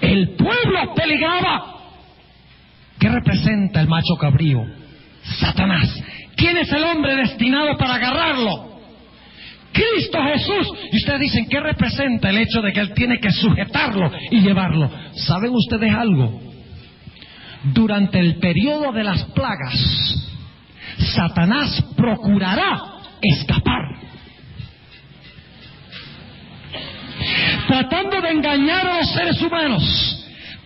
El pueblo peligraba. ¿Qué representa el macho cabrío? Satanás. ¿Quién es el hombre destinado para agarrarlo? Cristo Jesús. Y ustedes dicen, ¿qué representa el hecho de que Él tiene que sujetarlo y llevarlo? ¿Saben ustedes algo? Durante el periodo de las plagas, Satanás procurará escapar, tratando de engañar a los seres humanos.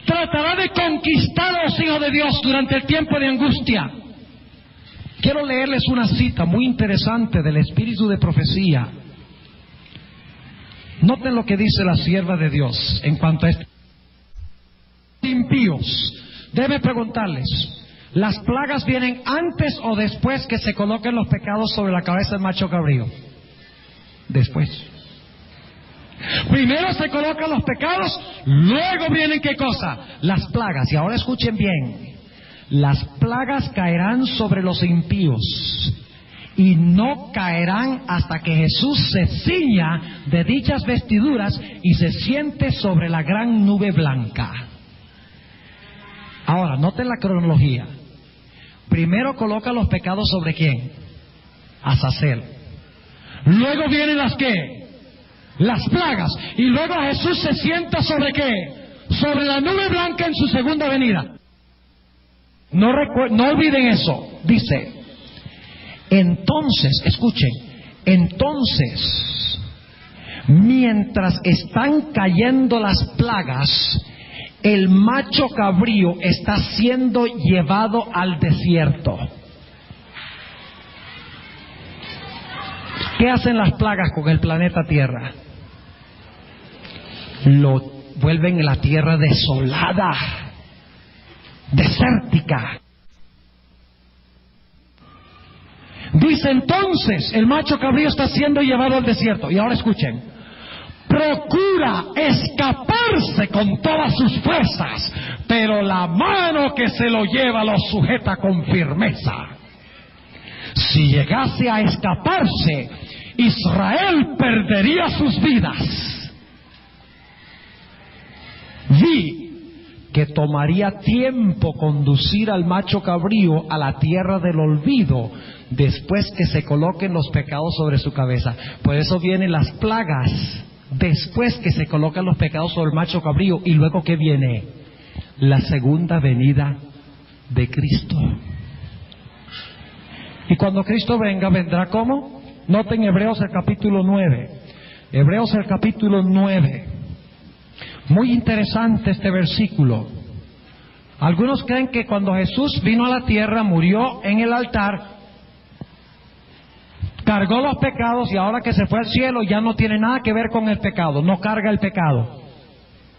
Tratará de conquistar a los hijos de Dios durante el tiempo de angustia. Quiero leerles una cita muy interesante del Espíritu de Profecía. Noten lo que dice la sierva de Dios en cuanto a este. Impíos. Debe preguntarles, ¿Las plagas vienen antes o después que se coloquen los pecados sobre la cabeza del macho cabrío? Después. Primero se colocan los pecados, luego vienen ¿qué cosa? Las plagas. Y ahora escuchen bien. Las plagas caerán sobre los impíos y no caerán hasta que Jesús se ciña de dichas vestiduras y se siente sobre la gran nube blanca. Ahora, noten la cronología. Primero coloca los pecados sobre ¿quién? Azazel. Luego vienen las ¿qué? Las plagas. Y luego Jesús se sienta sobre ¿qué? Sobre la nube blanca en su segunda venida. No olviden eso. Dice, entonces, escuchen, entonces, mientras están cayendo las plagas, el macho cabrío está siendo llevado al desierto. ¿Qué hacen las plagas con el planeta Tierra? Lo vuelven la tierra desolada, desértica. Dice entonces, el macho cabrío está siendo llevado al desierto. Y ahora escuchen, procura escaparse con todas sus fuerzas, pero la mano que se lo lleva lo sujeta con firmeza. Si llegase a escaparse, Israel perdería sus vidas. Vi que tomaría tiempo conducir al macho cabrío a la tierra del olvido después que se coloquen los pecados sobre su cabeza. Por eso vienen las plagas después que se colocan los pecados sobre el macho cabrío. Y luego ¿qué viene? La segunda venida de Cristo. Y cuando Cristo venga, ¿vendrá cómo? Noten Hebreos el capítulo 9. Hebreos el capítulo 9. Muy interesante este versículo. Algunos creen que cuando Jesús vino a la tierra, murió en el altar, cargó los pecados y ahora que se fue al cielo ya no tiene nada que ver con el pecado, no carga el pecado.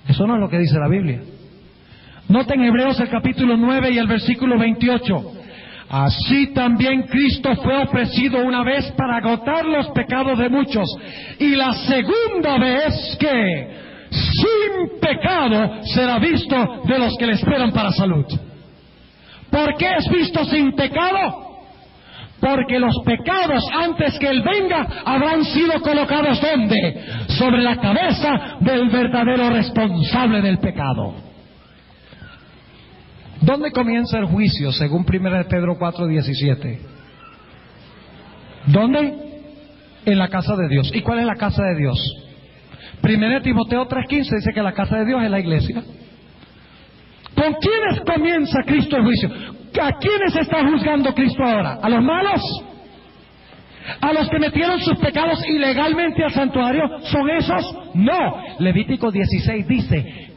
Eso no es lo que dice la Biblia. Noten Hebreos el capítulo 9 y el versículo 28. Así también Cristo fue ofrecido una vez para agotar los pecados de muchos, y la segunda vez que sin pecado será visto de los que le esperan para salud. ¿Por qué es visto sin pecado? Porque los pecados antes que Él venga habrán sido colocados ¿dónde? Sobre la cabeza del verdadero responsable del pecado. ¿Dónde comienza el juicio según 1 Pedro 4:17? ¿Dónde? En la casa de Dios. ¿Y cuál es la casa de Dios? 1 Timoteo 3:15 dice que la casa de Dios es la iglesia. ¿Con quiénes comienza Cristo el juicio? ¿A quiénes está juzgando Cristo ahora? ¿A los malos? ¿A los que metieron sus pecados ilegalmente al santuario? ¿Son esos? No. Levítico 16 dice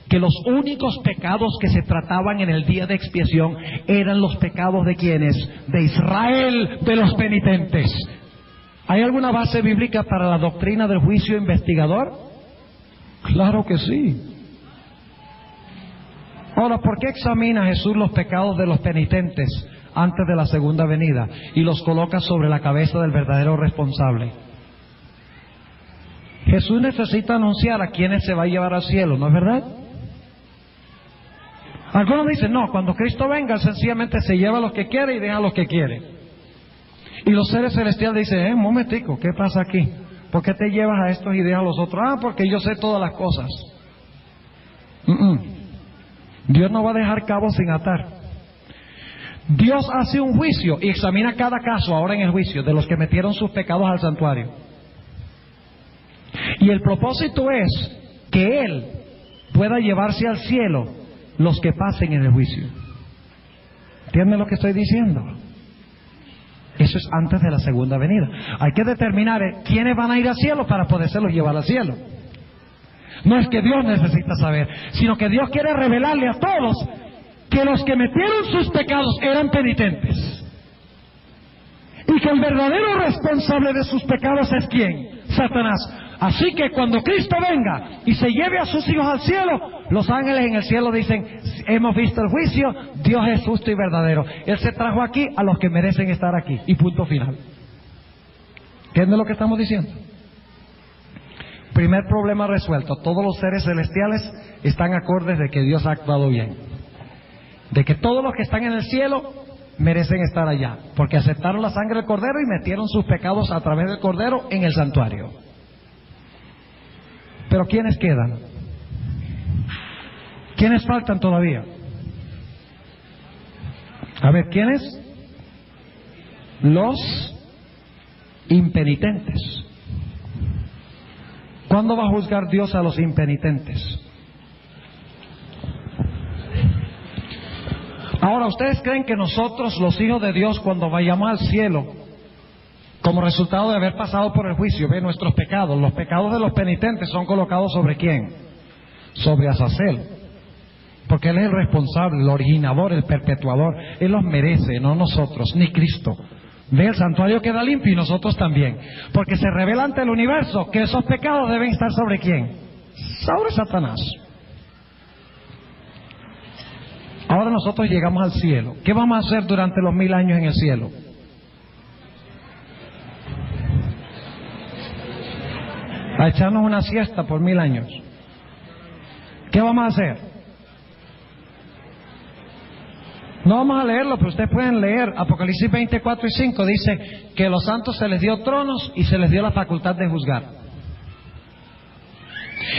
que los únicos pecados que se trataban en el día de expiación eran los pecados de ¿quiénes? De Israel, de los penitentes. ¿Hay alguna base bíblica para la doctrina del juicio investigador? Claro que sí. Ahora, ¿por qué examina Jesús los pecados de los penitentes antes de la segunda venida y los coloca sobre la cabeza del verdadero responsable? Jesús necesita anunciar a quienes se va a llevar al cielo, ¿no es verdad? Algunos dicen, no, cuando Cristo venga, sencillamente se lleva a los que quiere y deja a los que quiere. Y los seres celestiales dicen, un momentico, ¿qué pasa aquí? ¿Por qué te llevas a estos y dejas a los otros? Ah, porque yo sé todas las cosas. Dios no va a dejar cabos sin atar. Dios hace un juicio y examina cada caso ahora en el juicio de los que metieron sus pecados al santuario. Y el propósito es que Él pueda llevarse al cielo los que pasen en el juicio. ¿Entienden lo que estoy diciendo? Eso es antes de la segunda venida. Hay que determinar quiénes van a ir al cielo para podérselos llevar al cielo. No es que Dios necesita saber, sino que Dios quiere revelarle a todos que los que metieron sus pecados eran penitentes. Y que el verdadero responsable de sus pecados es ¿quién? Satanás. Así que cuando Cristo venga y se lleve a sus hijos al cielo, los ángeles en el cielo dicen, hemos visto el juicio, Dios es justo y verdadero. Él se trajo aquí a los que merecen estar aquí. Y punto final. ¿Entienden lo que estamos diciendo? Primer problema resuelto. Todos los seres celestiales están acordes de que Dios ha actuado bien. De que todos los que están en el cielo merecen estar allá. Porque aceptaron la sangre del Cordero y metieron sus pecados a través del Cordero en el santuario. Pero ¿quiénes quedan? ¿Quiénes faltan todavía? A ver, ¿quiénes? Los impenitentes. ¿Cuándo va a juzgar Dios a los impenitentes? Ahora, ¿ustedes creen que nosotros, los hijos de Dios, cuando vayamos al cielo, como resultado de haber pasado por el juicio, ve nuestros pecados, los pecados de los penitentes son colocados sobre quién? Sobre Azazel. Porque Él es el responsable, el originador, el perpetuador. Él los merece, no nosotros, ni Cristo. Ve, el santuario queda limpio y nosotros también. Porque se revela ante el universo que esos pecados deben estar sobre quién? Sobre Satanás. Ahora nosotros llegamos al cielo. ¿Qué vamos a hacer durante los 1000 años en el cielo? A echarnos una siesta por 1000 años. ¿Qué vamos a hacer? No vamos a leerlo, pero ustedes pueden leer Apocalipsis 24 y 5. Dice que a los santos se les dio tronos y se les dio la facultad de juzgar.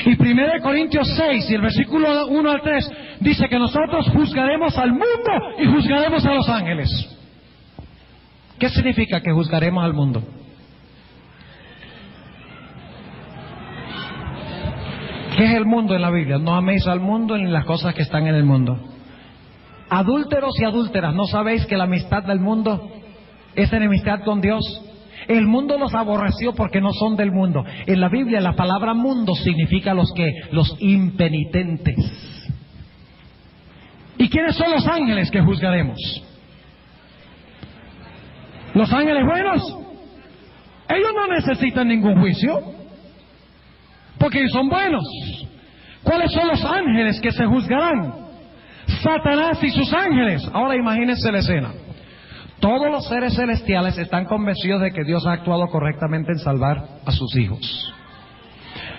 Y 1 Corintios 6 y el versículo 1 al 3 dice que nosotros juzgaremos al mundo y juzgaremos a los ángeles. ¿Qué significa que juzgaremos al mundo? ¿Qué es el mundo en la Biblia? No améis al mundo ni las cosas que están en el mundo. Adúlteros y adúlteras, ¿no sabéis que la amistad del mundo es enemistad con Dios? El mundo los aborreció porque no son del mundo. En la Biblia la palabra mundo significa los impenitentes. ¿Y quiénes son los ángeles que juzgaremos? ¿Los ángeles buenos? Ellos no necesitan ningún juicio, porque ellos son buenos. ¿Cuáles son los ángeles que se juzgarán? Satanás y sus ángeles. Ahora imagínense la escena. Todos los seres celestiales están convencidos de que Dios ha actuado correctamente en salvar a sus hijos.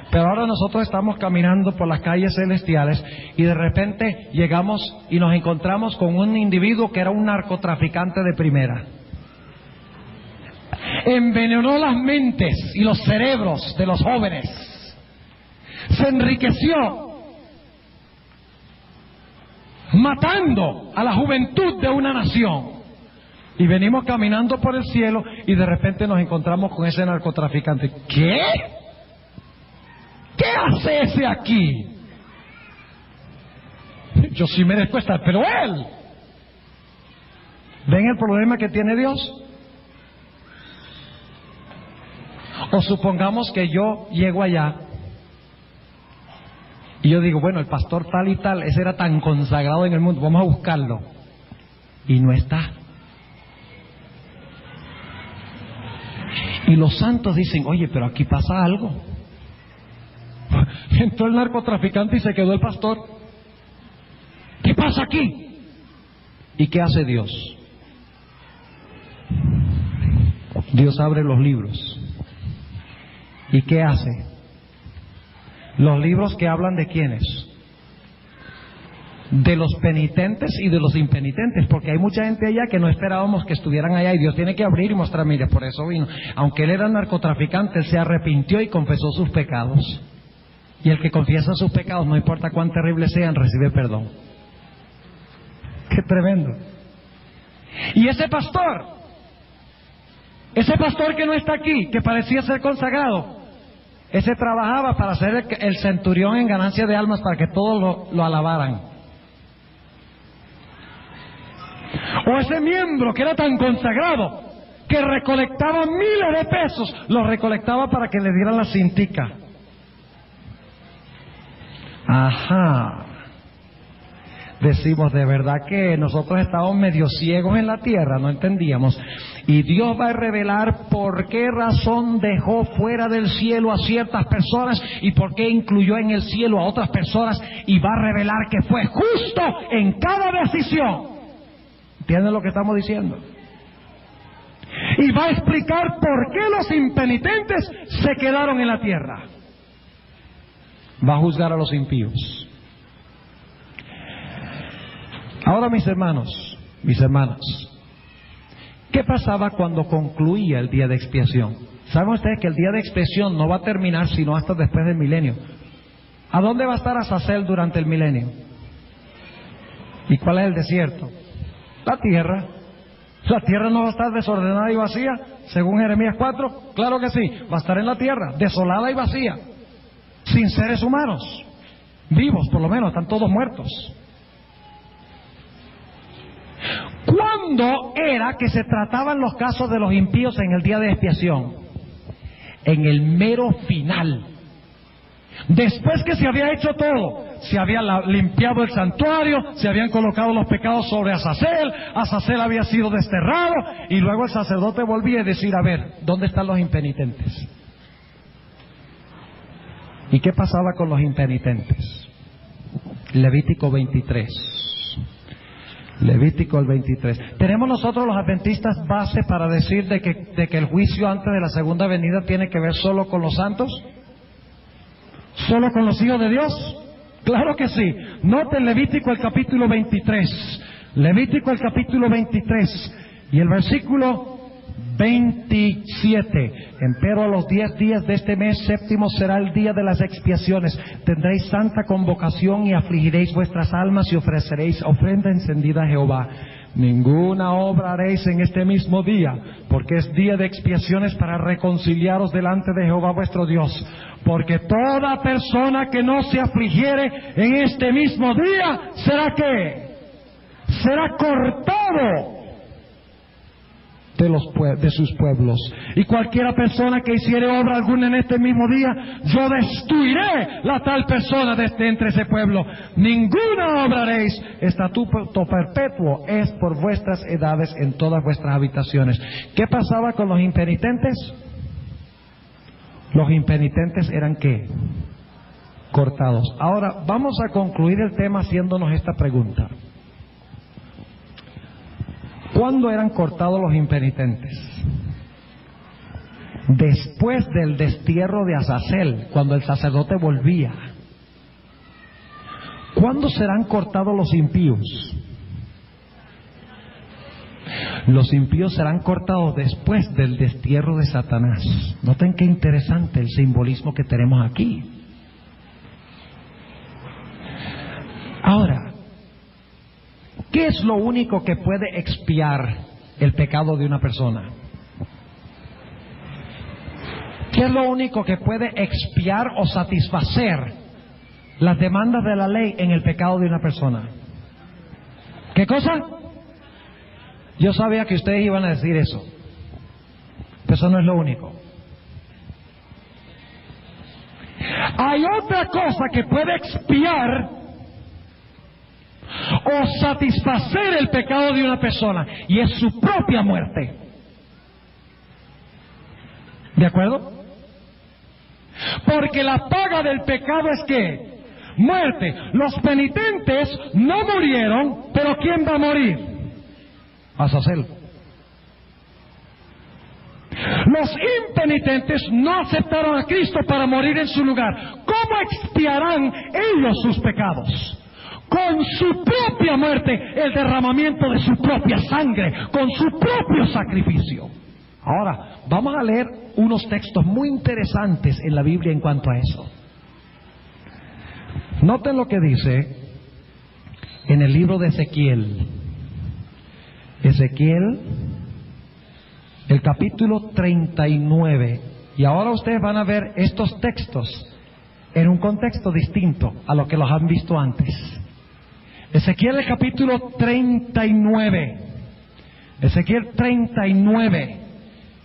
Pero ahora nosotros estamos caminando por las calles celestiales y de repente llegamos y nos encontramos con un individuo que era un narcotraficante de primera. Envenenó las mentes y los cerebros de los jóvenes. Se enriqueció matando a la juventud de una nación. Y venimos caminando por el cielo y de repente nos encontramos con ese narcotraficante. ¿Qué? ¿Qué hace ese aquí? Yo sí merezco estar, pero él. ¿Ven el problema que tiene Dios? O supongamos que yo llego allá y yo digo, bueno, el pastor tal y tal, ese era tan consagrado en el mundo, vamos a buscarlo. Y no está. Y los santos dicen, oye, pero aquí pasa algo. Entró el narcotraficante y se quedó el pastor. ¿Qué pasa aquí? ¿Y qué hace Dios? Dios abre los libros. ¿Y qué hace? Los libros que hablan de quiénes, de los penitentes y de los impenitentes, porque hay mucha gente allá que no esperábamos que estuvieran allá y Dios tiene que abrir y mostrar, mire, por eso vino. Aunque él era narcotraficante, él se arrepintió y confesó sus pecados. Y el que confiesa sus pecados, no importa cuán terribles sean, recibe perdón. ¡Qué tremendo! Y ese pastor que no está aquí, que parecía ser consagrado, ese trabajaba para ser el centurión en ganancia de almas para que todos lo alabaran. O ese miembro que era tan consagrado que recolectaba miles de pesos, los recolectaba para que le dieran la cintica. Ajá. Decimos, de verdad que nosotros estábamos medio ciegos en la tierra, no entendíamos. Y Dios va a revelar por qué razón dejó fuera del cielo a ciertas personas y por qué incluyó en el cielo a otras personas, y va a revelar que fue justo en cada decisión. ¿Entienden lo que estamos diciendo? Y va a explicar por qué los impenitentes se quedaron en la tierra. Va a juzgar a los impíos. Ahora, mis hermanos, mis hermanas, ¿qué pasaba cuando concluía el día de expiación? ¿Saben ustedes que el día de expiación no va a terminar sino hasta después del milenio? ¿A dónde va a estar Azazel durante el milenio? ¿Y cuál es el desierto? La tierra. ¿La tierra no va a estar desordenada y vacía? Según Jeremías 4, claro que sí, va a estar en la tierra, desolada y vacía, sin seres humanos, vivos por lo menos, están todos muertos. ¿Cuándo era que se trataban los casos de los impíos en el día de expiación? En el mero final. Después que se había hecho todo, se había limpiado el santuario, se habían colocado los pecados sobre Azazel, Azazel había sido desterrado, y luego el sacerdote volvía a decir, a ver, ¿dónde están los impenitentes? ¿Y qué pasaba con los impenitentes? Levítico 23. Levítico el 23. ¿Tenemos nosotros los adventistas base para decir de que el juicio antes de la segunda venida tiene que ver solo con los santos? ¿Solo con los hijos de Dios? Claro que sí. Noten Levítico el capítulo 23. Levítico el capítulo 23 y el versículo 27. Empero a los 10 días de este mes séptimo será el día de las expiaciones. Tendréis santa convocación y afligiréis vuestras almas y ofreceréis ofrenda encendida a Jehová. Ninguna obra haréis en este mismo día, porque es día de expiaciones para reconciliaros delante de Jehová vuestro Dios. Porque toda persona que no se afligiere en este mismo día, ¿será qué? Será cortado de sus pueblos. Y cualquiera persona que hiciere obra alguna en este mismo día, yo destruiré la tal persona desde entre ese pueblo. Ninguna obra haréis. Estatuto perpetuo es por vuestras edades en todas vuestras habitaciones. ¿Qué pasaba con los impenitentes? Los impenitentes eran ¿qué? Cortados. Ahora vamos a concluir el tema haciéndonos esta pregunta. ¿Cuándo eran cortados los impenitentes? Después del destierro de Azazel, cuando el sacerdote volvía. ¿Cuándo serán cortados los impíos? Los impíos serán cortados después del destierro de Satanás. Noten qué interesante el simbolismo que tenemos aquí. Ahora, ¿qué es lo único que puede expiar el pecado de una persona? ¿Qué es lo único que puede expiar o satisfacer las demandas de la ley en el pecado de una persona? ¿Qué cosa? Yo sabía que ustedes iban a decir eso, pero eso no es lo único. Hay otra cosa que puede expiar o satisfacer el pecado de una persona, y es su propia muerte. ¿De acuerdo? Porque la paga del pecado es ¿qué? Muerte. Los penitentes no murieron, pero ¿quién va a morir? Azazel. Los impenitentes no aceptaron a Cristo para morir en su lugar. ¿Cómo expiarán ellos sus pecados? Con su propia muerte, el derramamiento de su propia sangre, con su propio sacrificio. Ahora, vamos a leer unos textos muy interesantes en la Biblia en cuanto a eso. Noten lo que dice en el libro de Ezequiel. Ezequiel, el capítulo 39. Y ahora ustedes van a ver estos textos en un contexto distinto a lo que los han visto antes. Ezequiel, el capítulo 39. Ezequiel 39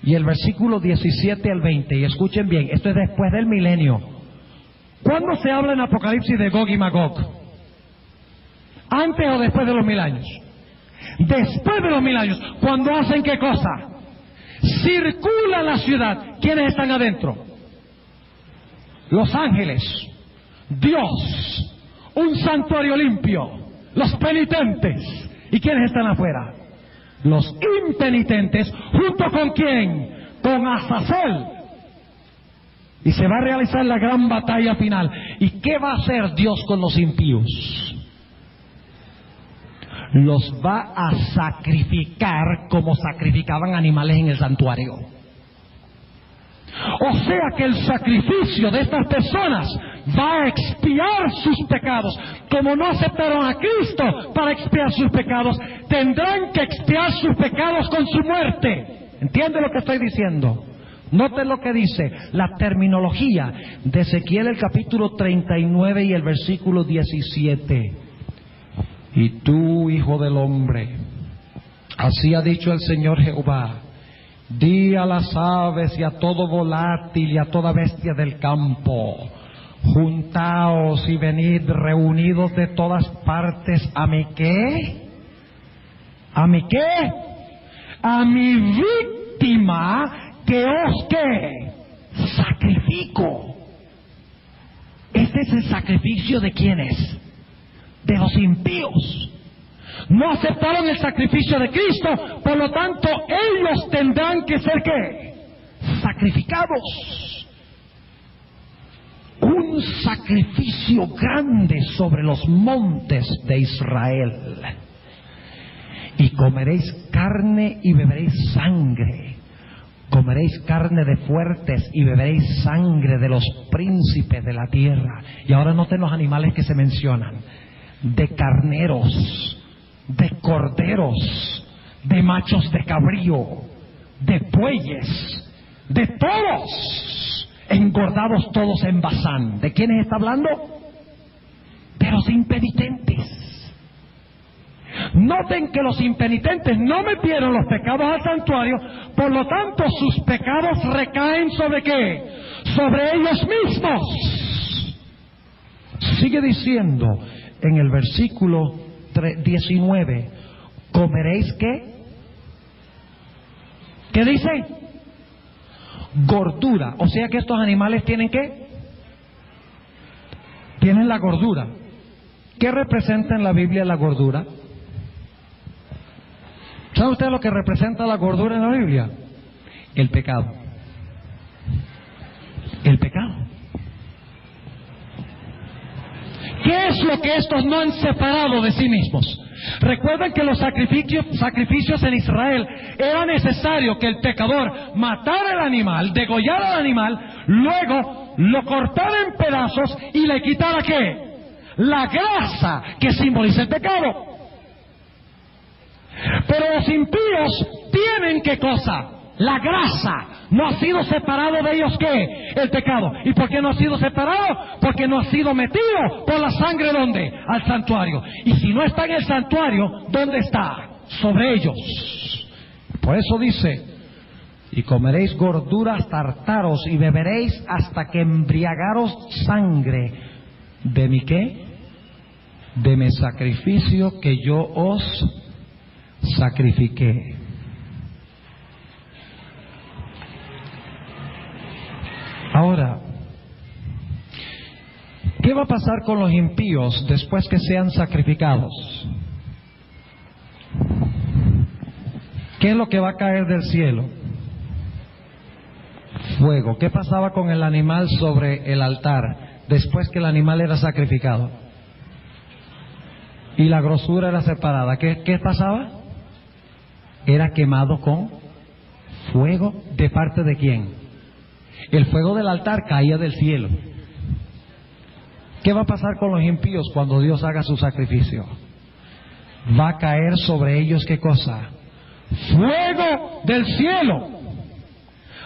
y el versículo 17 al 20. Y escuchen bien, esto es después del milenio. ¿Cuándo se habla en Apocalipsis de Gog y Magog? ¿Antes o después de los 1000 años? Después de los 1000 años. ¿Cuándo hacen qué cosa? Circula la ciudad. ¿Quiénes están adentro? Los ángeles, Dios, un santuario limpio, los penitentes. ¿Y quiénes están afuera? Los impenitentes. ¿Junto con quién? Con Azazel. Y se va a realizar la gran batalla final. ¿Y qué va a hacer Dios con los impíos? Los va a sacrificar como sacrificaban animales en el santuario. O sea que el sacrificio de estas personas va a expiar sus pecados. Como no aceptaron a Cristo para expiar sus pecados, tendrán que expiar sus pecados con su muerte. ¿Entiende lo que estoy diciendo? Noten lo que dice la terminología de Ezequiel, el capítulo 39 y el versículo 17. Y tú, hijo del hombre, así ha dicho el Señor Jehová: di a las aves y a todo volátil y a toda bestia del campo: juntaos y venid reunidos de todas partes a mi ¿qué? ¿A mi qué? A mi víctima que os ¿qué? Sacrifico. Este es el sacrificio de ¿quiénes? De los impíos. No aceptaron el sacrificio de Cristo, por lo tanto ellos tendrán que ser ¿qué? Sacrificados. Un sacrificio grande sobre los montes de Israel. Y comeréis carne y beberéis sangre. Comeréis carne de fuertes y beberéis sangre de los príncipes de la tierra. Y ahora noten los animales que se mencionan: de carneros, de corderos, de machos de cabrío, de bueyes, de toros, engordados todos en Basán. ¿De quiénes está hablando? De los impenitentes. Noten que los impenitentes no metieron los pecados al santuario, por lo tanto sus pecados recaen ¿sobre qué? Sobre ellos mismos. Sigue diciendo en el versículo 19: ¿comeréis qué? ¿Qué dice? Gordura. O sea que estos animales tienen ¿qué? Tienen la gordura. ¿Qué representa en la Biblia la gordura? ¿Sabe usted lo que representa la gordura en la Biblia? El pecado. El pecado. ¿Qué es lo que estos no han separado de sí mismos? Recuerden que los sacrificios en Israel era necesario que el pecador matara al animal, degollara al animal, luego lo cortara en pedazos y le quitara ¿qué? La grasa que simboliza el pecado. Pero los impíos tienen ¿qué cosa? La grasa. No ha sido separado de ellos ¿qué? El pecado. ¿Y por qué no ha sido separado? Porque no ha sido metido por la sangre ¿dónde? Al santuario. Y si no está en el santuario, ¿dónde está? Sobre ellos. Por eso dice: y comeréis gorduras tartaros y beberéis hasta que embriagaros sangre de mi ¿qué? De mi sacrificio que yo os sacrifiqué. Ahora, ¿qué va a pasar con los impíos después que sean sacrificados? ¿Qué es lo que va a caer del cielo? Fuego. ¿Qué pasaba con el animal sobre el altar después que el animal era sacrificado? Y la grosura era separada. ¿Qué pasaba? Era quemado con fuego. ¿De parte de quién? El fuego del altar caía del cielo. ¿Qué va a pasar con los impíos cuando Dios haga su sacrificio? Va a caer sobre ellos ¿qué cosa? Fuego del cielo.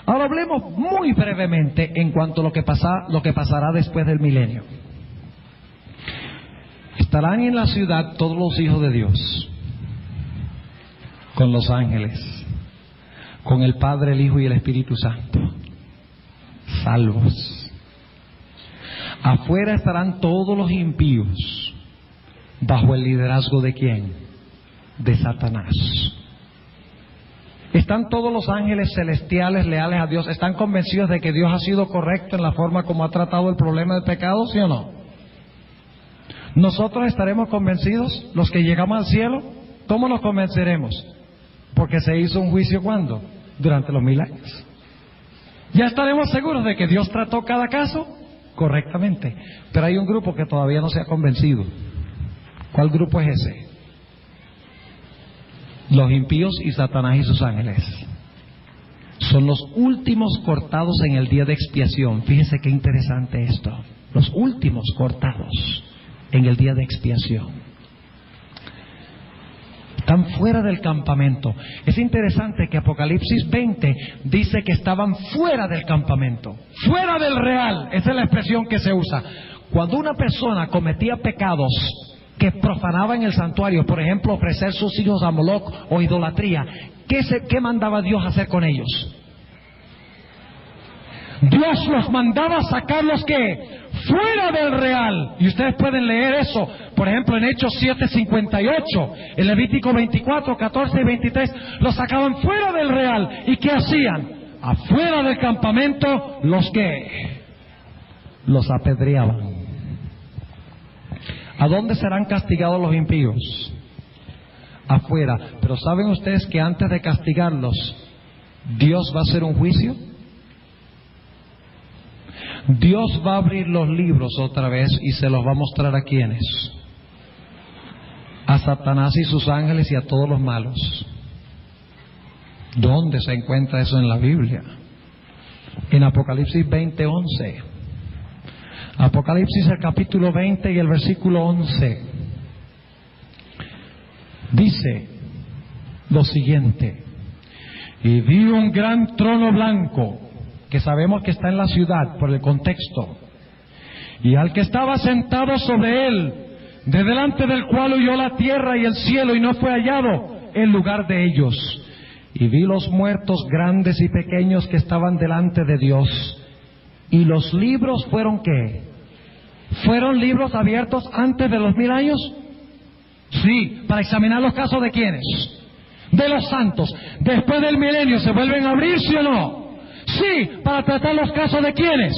Ahora hablemos muy brevemente en cuanto a lo que pasará después del milenio. Estarán en la ciudad todos los hijos de Dios, con los ángeles, con el Padre, el Hijo y el Espíritu Santo, salvos. Afuera estarán todos los impíos, ¿Bajo el liderazgo de quién? De Satanás. ¿Están todos los ángeles celestiales leales a Dios? ¿Están convencidos de que Dios ha sido correcto en la forma como ha tratado el problema del pecado, sí o no? ¿Nosotros estaremos convencidos, los que llegamos al cielo? ¿Cómo nos convenceremos? Porque se hizo un juicio, ¿cuándo? Durante los 1000 años. Ya estaremos seguros de que Dios trató cada caso correctamente. Pero hay un grupo que todavía no se ha convencido. ¿Cuál grupo es ese? Los impíos y Satanás y sus ángeles. Son los últimos cortados en el día de expiación. Fíjense qué interesante esto. Los últimos cortados en el día de expiación. Están fuera del campamento. Es interesante que Apocalipsis 20 dice que estaban fuera del campamento, fuera del real. Esa es la expresión que se usa. Cuando una persona cometía pecados que profanaban el santuario, por ejemplo, ofrecer sus hijos a Moloc o idolatría, ¿qué mandaba Dios hacer con ellos? Dios los mandaba sacarlos ¿qué? Fuera del real. Y ustedes pueden leer eso, por ejemplo, en Hechos 7:58, en Levítico 24, 14 y 23, los sacaban fuera del real. ¿Y qué hacían? Afuera del campamento, los que los apedreaban. ¿A dónde serán castigados los impíos? Afuera. Pero ¿saben ustedes que antes de castigarlos, Dios va a hacer un juicio? Dios va a abrir los libros otra vez y se los va a mostrar a quienes, a Satanás y sus ángeles y a todos los malos. ¿Dónde se encuentra eso en la Biblia? En Apocalipsis 20:11. Apocalipsis el capítulo 20 y el versículo 11 dice lo siguiente: y vi un gran trono blanco, que sabemos que está en la ciudad por el contexto, y al que estaba sentado sobre él, de delante del cual huyó la tierra y el cielo, y no fue hallado el lugar de ellos. Y vi los muertos grandes y pequeños que estaban delante de Dios, y los libros fueron ¿qué? ¿Fueron libros abiertos antes de los 1000 años? Sí, para examinar los casos de ¿quiénes? De los santos. Después del milenio, ¿se vuelven a abrir, sí o no? Sí, para tratar los casos de ¿quiénes?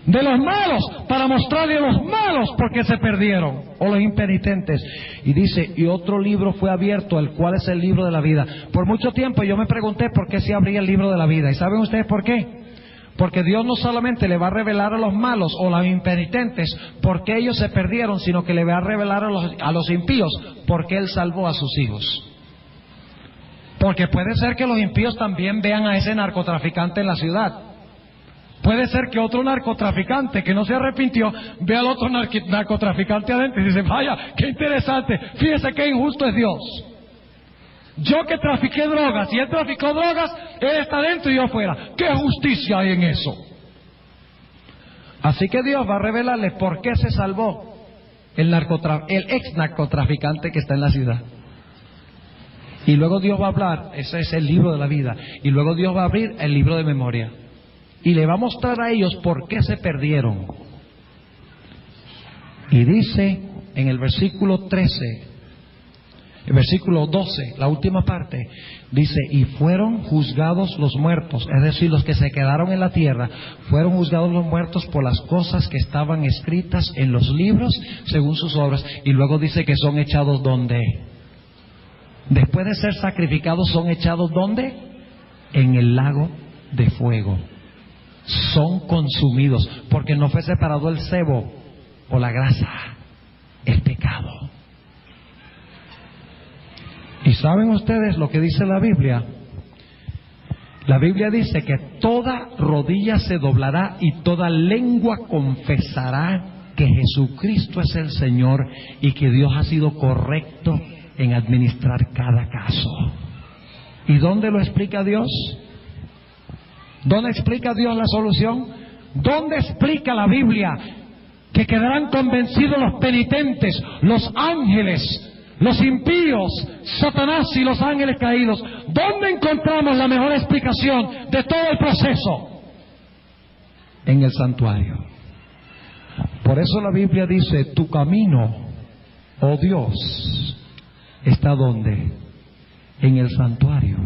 De los malos, para mostrarle a los malos por qué se perdieron, o los impenitentes. Y dice, y otro libro fue abierto, el cual es el libro de la vida. Por mucho tiempo yo me pregunté por qué se abría el libro de la vida. ¿Y saben ustedes por qué? Porque Dios no solamente le va a revelar a los malos o a los impenitentes por qué ellos se perdieron, sino que le va a revelar a los impíos por qué Él salvó a sus hijos. Porque puede ser que los impíos también vean a ese narcotraficante en la ciudad. Puede ser que otro narcotraficante que no se arrepintió vea al otro narcotraficante adentro y dice, vaya, qué interesante, fíjese qué injusto es Dios. Yo que trafiqué drogas y él traficó drogas, él está adentro y yo afuera. ¿Qué justicia hay en eso? Así que Dios va a revelarles por qué se salvó el ex narcotraficante que está en la ciudad. Y luego Dios va a hablar, ese es el libro de la vida, y luego Dios va a abrir el libro de memoria y le va a mostrar a ellos por qué se perdieron. Y dice en el versículo 13, el versículo 12, la última parte, dice, y fueron juzgados los muertos, es decir, los que se quedaron en la tierra, fueron juzgados los muertos por las cosas que estaban escritas en los libros según sus obras. Y luego dice que son echados ¿dónde? Después de ser sacrificados, ¿son echados dónde? En el lago de fuego. Son consumidos, porque no fue separado el sebo o la grasa, el pecado. ¿Y saben ustedes lo que dice la Biblia? La Biblia dice que toda rodilla se doblará y toda lengua confesará que Jesucristo es el Señor y que Dios ha sido correcto en administrar cada caso. ¿Y dónde lo explica Dios? ¿Dónde explica Dios la solución? ¿Dónde explica la Biblia que quedarán convencidos los penitentes, los ángeles, los impíos, Satanás y los ángeles caídos? ¿Dónde encontramos la mejor explicación de todo el proceso? En el santuario. Por eso la Biblia dice, tu camino Oh Dios, ¿está dónde? En el santuario.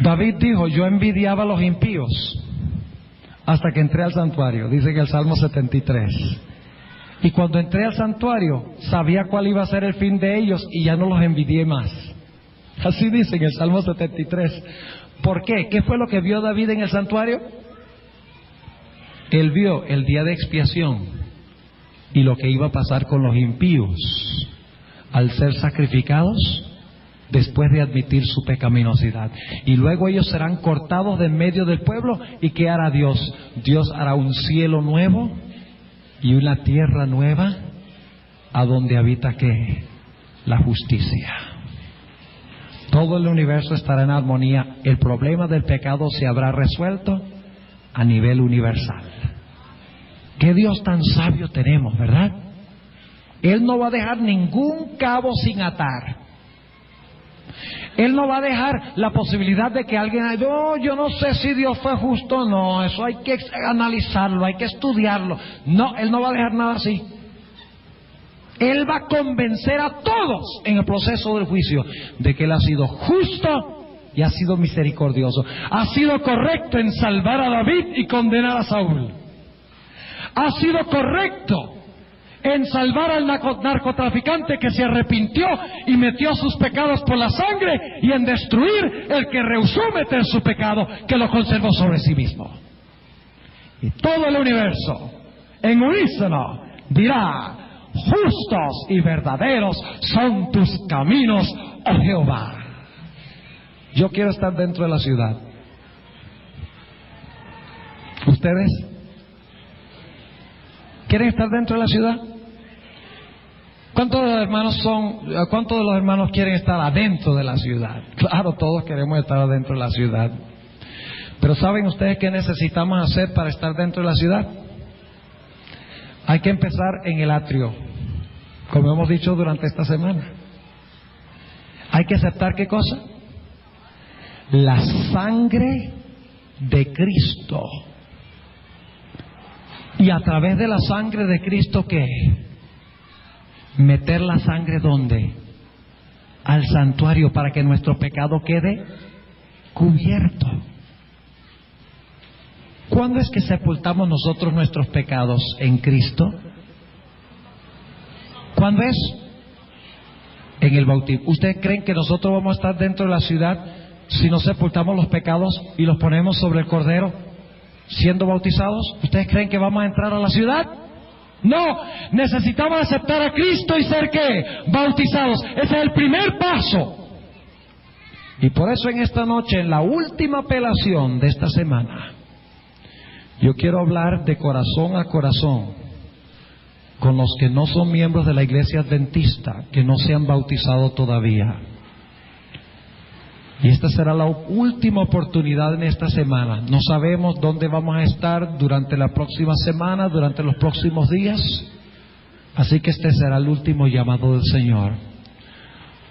David dijo, yo envidiaba a los impíos hasta que entré al santuario, dice en el Salmo 73. Y cuando entré al santuario, sabía cuál iba a ser el fin de ellos y ya no los envidié más. Así dice en el Salmo 73. ¿Por qué? ¿Qué fue lo que vio David en el santuario? Él vio el día de expiación y lo que iba a pasar con los impíos al ser sacrificados después de admitir su pecaminosidad. Y luego ellos serán cortados de en medio del pueblo. ¿Y qué hará Dios? Dios hará un cielo nuevo y una tierra nueva a donde habita ¿qué? La justicia. Todo el universo estará en armonía. El problema del pecado se habrá resuelto a nivel universal. Qué Dios tan sabio tenemos, ¿verdad? Él no va a dejar ningún cabo sin atar. Él no va a dejar la posibilidad de que alguien, yo no sé si Dios fue justo o no, eso hay que analizarlo, hay que estudiarlo. No, Él no va a dejar nada así. Él va a convencer a todos en el proceso del juicio de que Él ha sido justo y ha sido misericordioso. Ha sido correcto en salvar a David y condenar a Saúl. Ha sido correcto en salvar al narcotraficante que se arrepintió y metió sus pecados por la sangre, y en destruir el que rehusó meter su pecado, que lo conservó sobre sí mismo. Y todo el universo en unísono dirá: justos y verdaderos son tus caminos, oh Jehová. Yo quiero estar dentro de la ciudad. ¿Ustedes quieren estar dentro de la ciudad? ¿Cuántos de los hermanos quieren estar adentro de la ciudad? Claro, todos queremos estar adentro de la ciudad. Pero ¿saben ustedes qué necesitamos hacer para estar dentro de la ciudad? Hay que empezar en el atrio, como hemos dicho durante esta semana. Hay que aceptar ¿qué cosa? La sangre de Cristo. Y a través de la sangre de Cristo, ¿qué? Meter la sangre ¿dónde? Al santuario, para que nuestro pecado quede cubierto. ¿Cuándo es que sepultamos nosotros nuestros pecados en Cristo? ¿Cuándo es? En el bautismo. ¿Ustedes creen que nosotros vamos a estar dentro de la ciudad si nos sepultamos los pecados y los ponemos sobre el Cordero siendo bautizados? ¿Ustedes creen que vamos a entrar a la ciudad? No, necesitamos aceptar a Cristo y ser ¿qué? Bautizados. Ese es el primer paso. Y por eso en esta noche, en la última apelación de esta semana, yo quiero hablar de corazón a corazón con los que no son miembros de la iglesia adventista, que no se han bautizado todavía. Y esta será la última oportunidad en esta semana. No sabemos dónde vamos a estar durante la próxima semana, durante los próximos días. Así que este será el último llamado del Señor.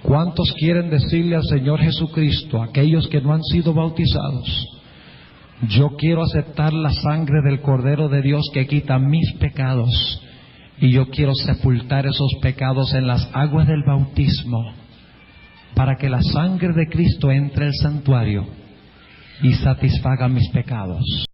¿Cuántos quieren decirle al Señor Jesucristo, aquellos que no han sido bautizados: yo quiero aceptar la sangre del Cordero de Dios que quita mis pecados, y yo quiero sepultar esos pecados en las aguas del bautismo, para que la sangre de Cristo entre al santuario y satisfaga mis pecados?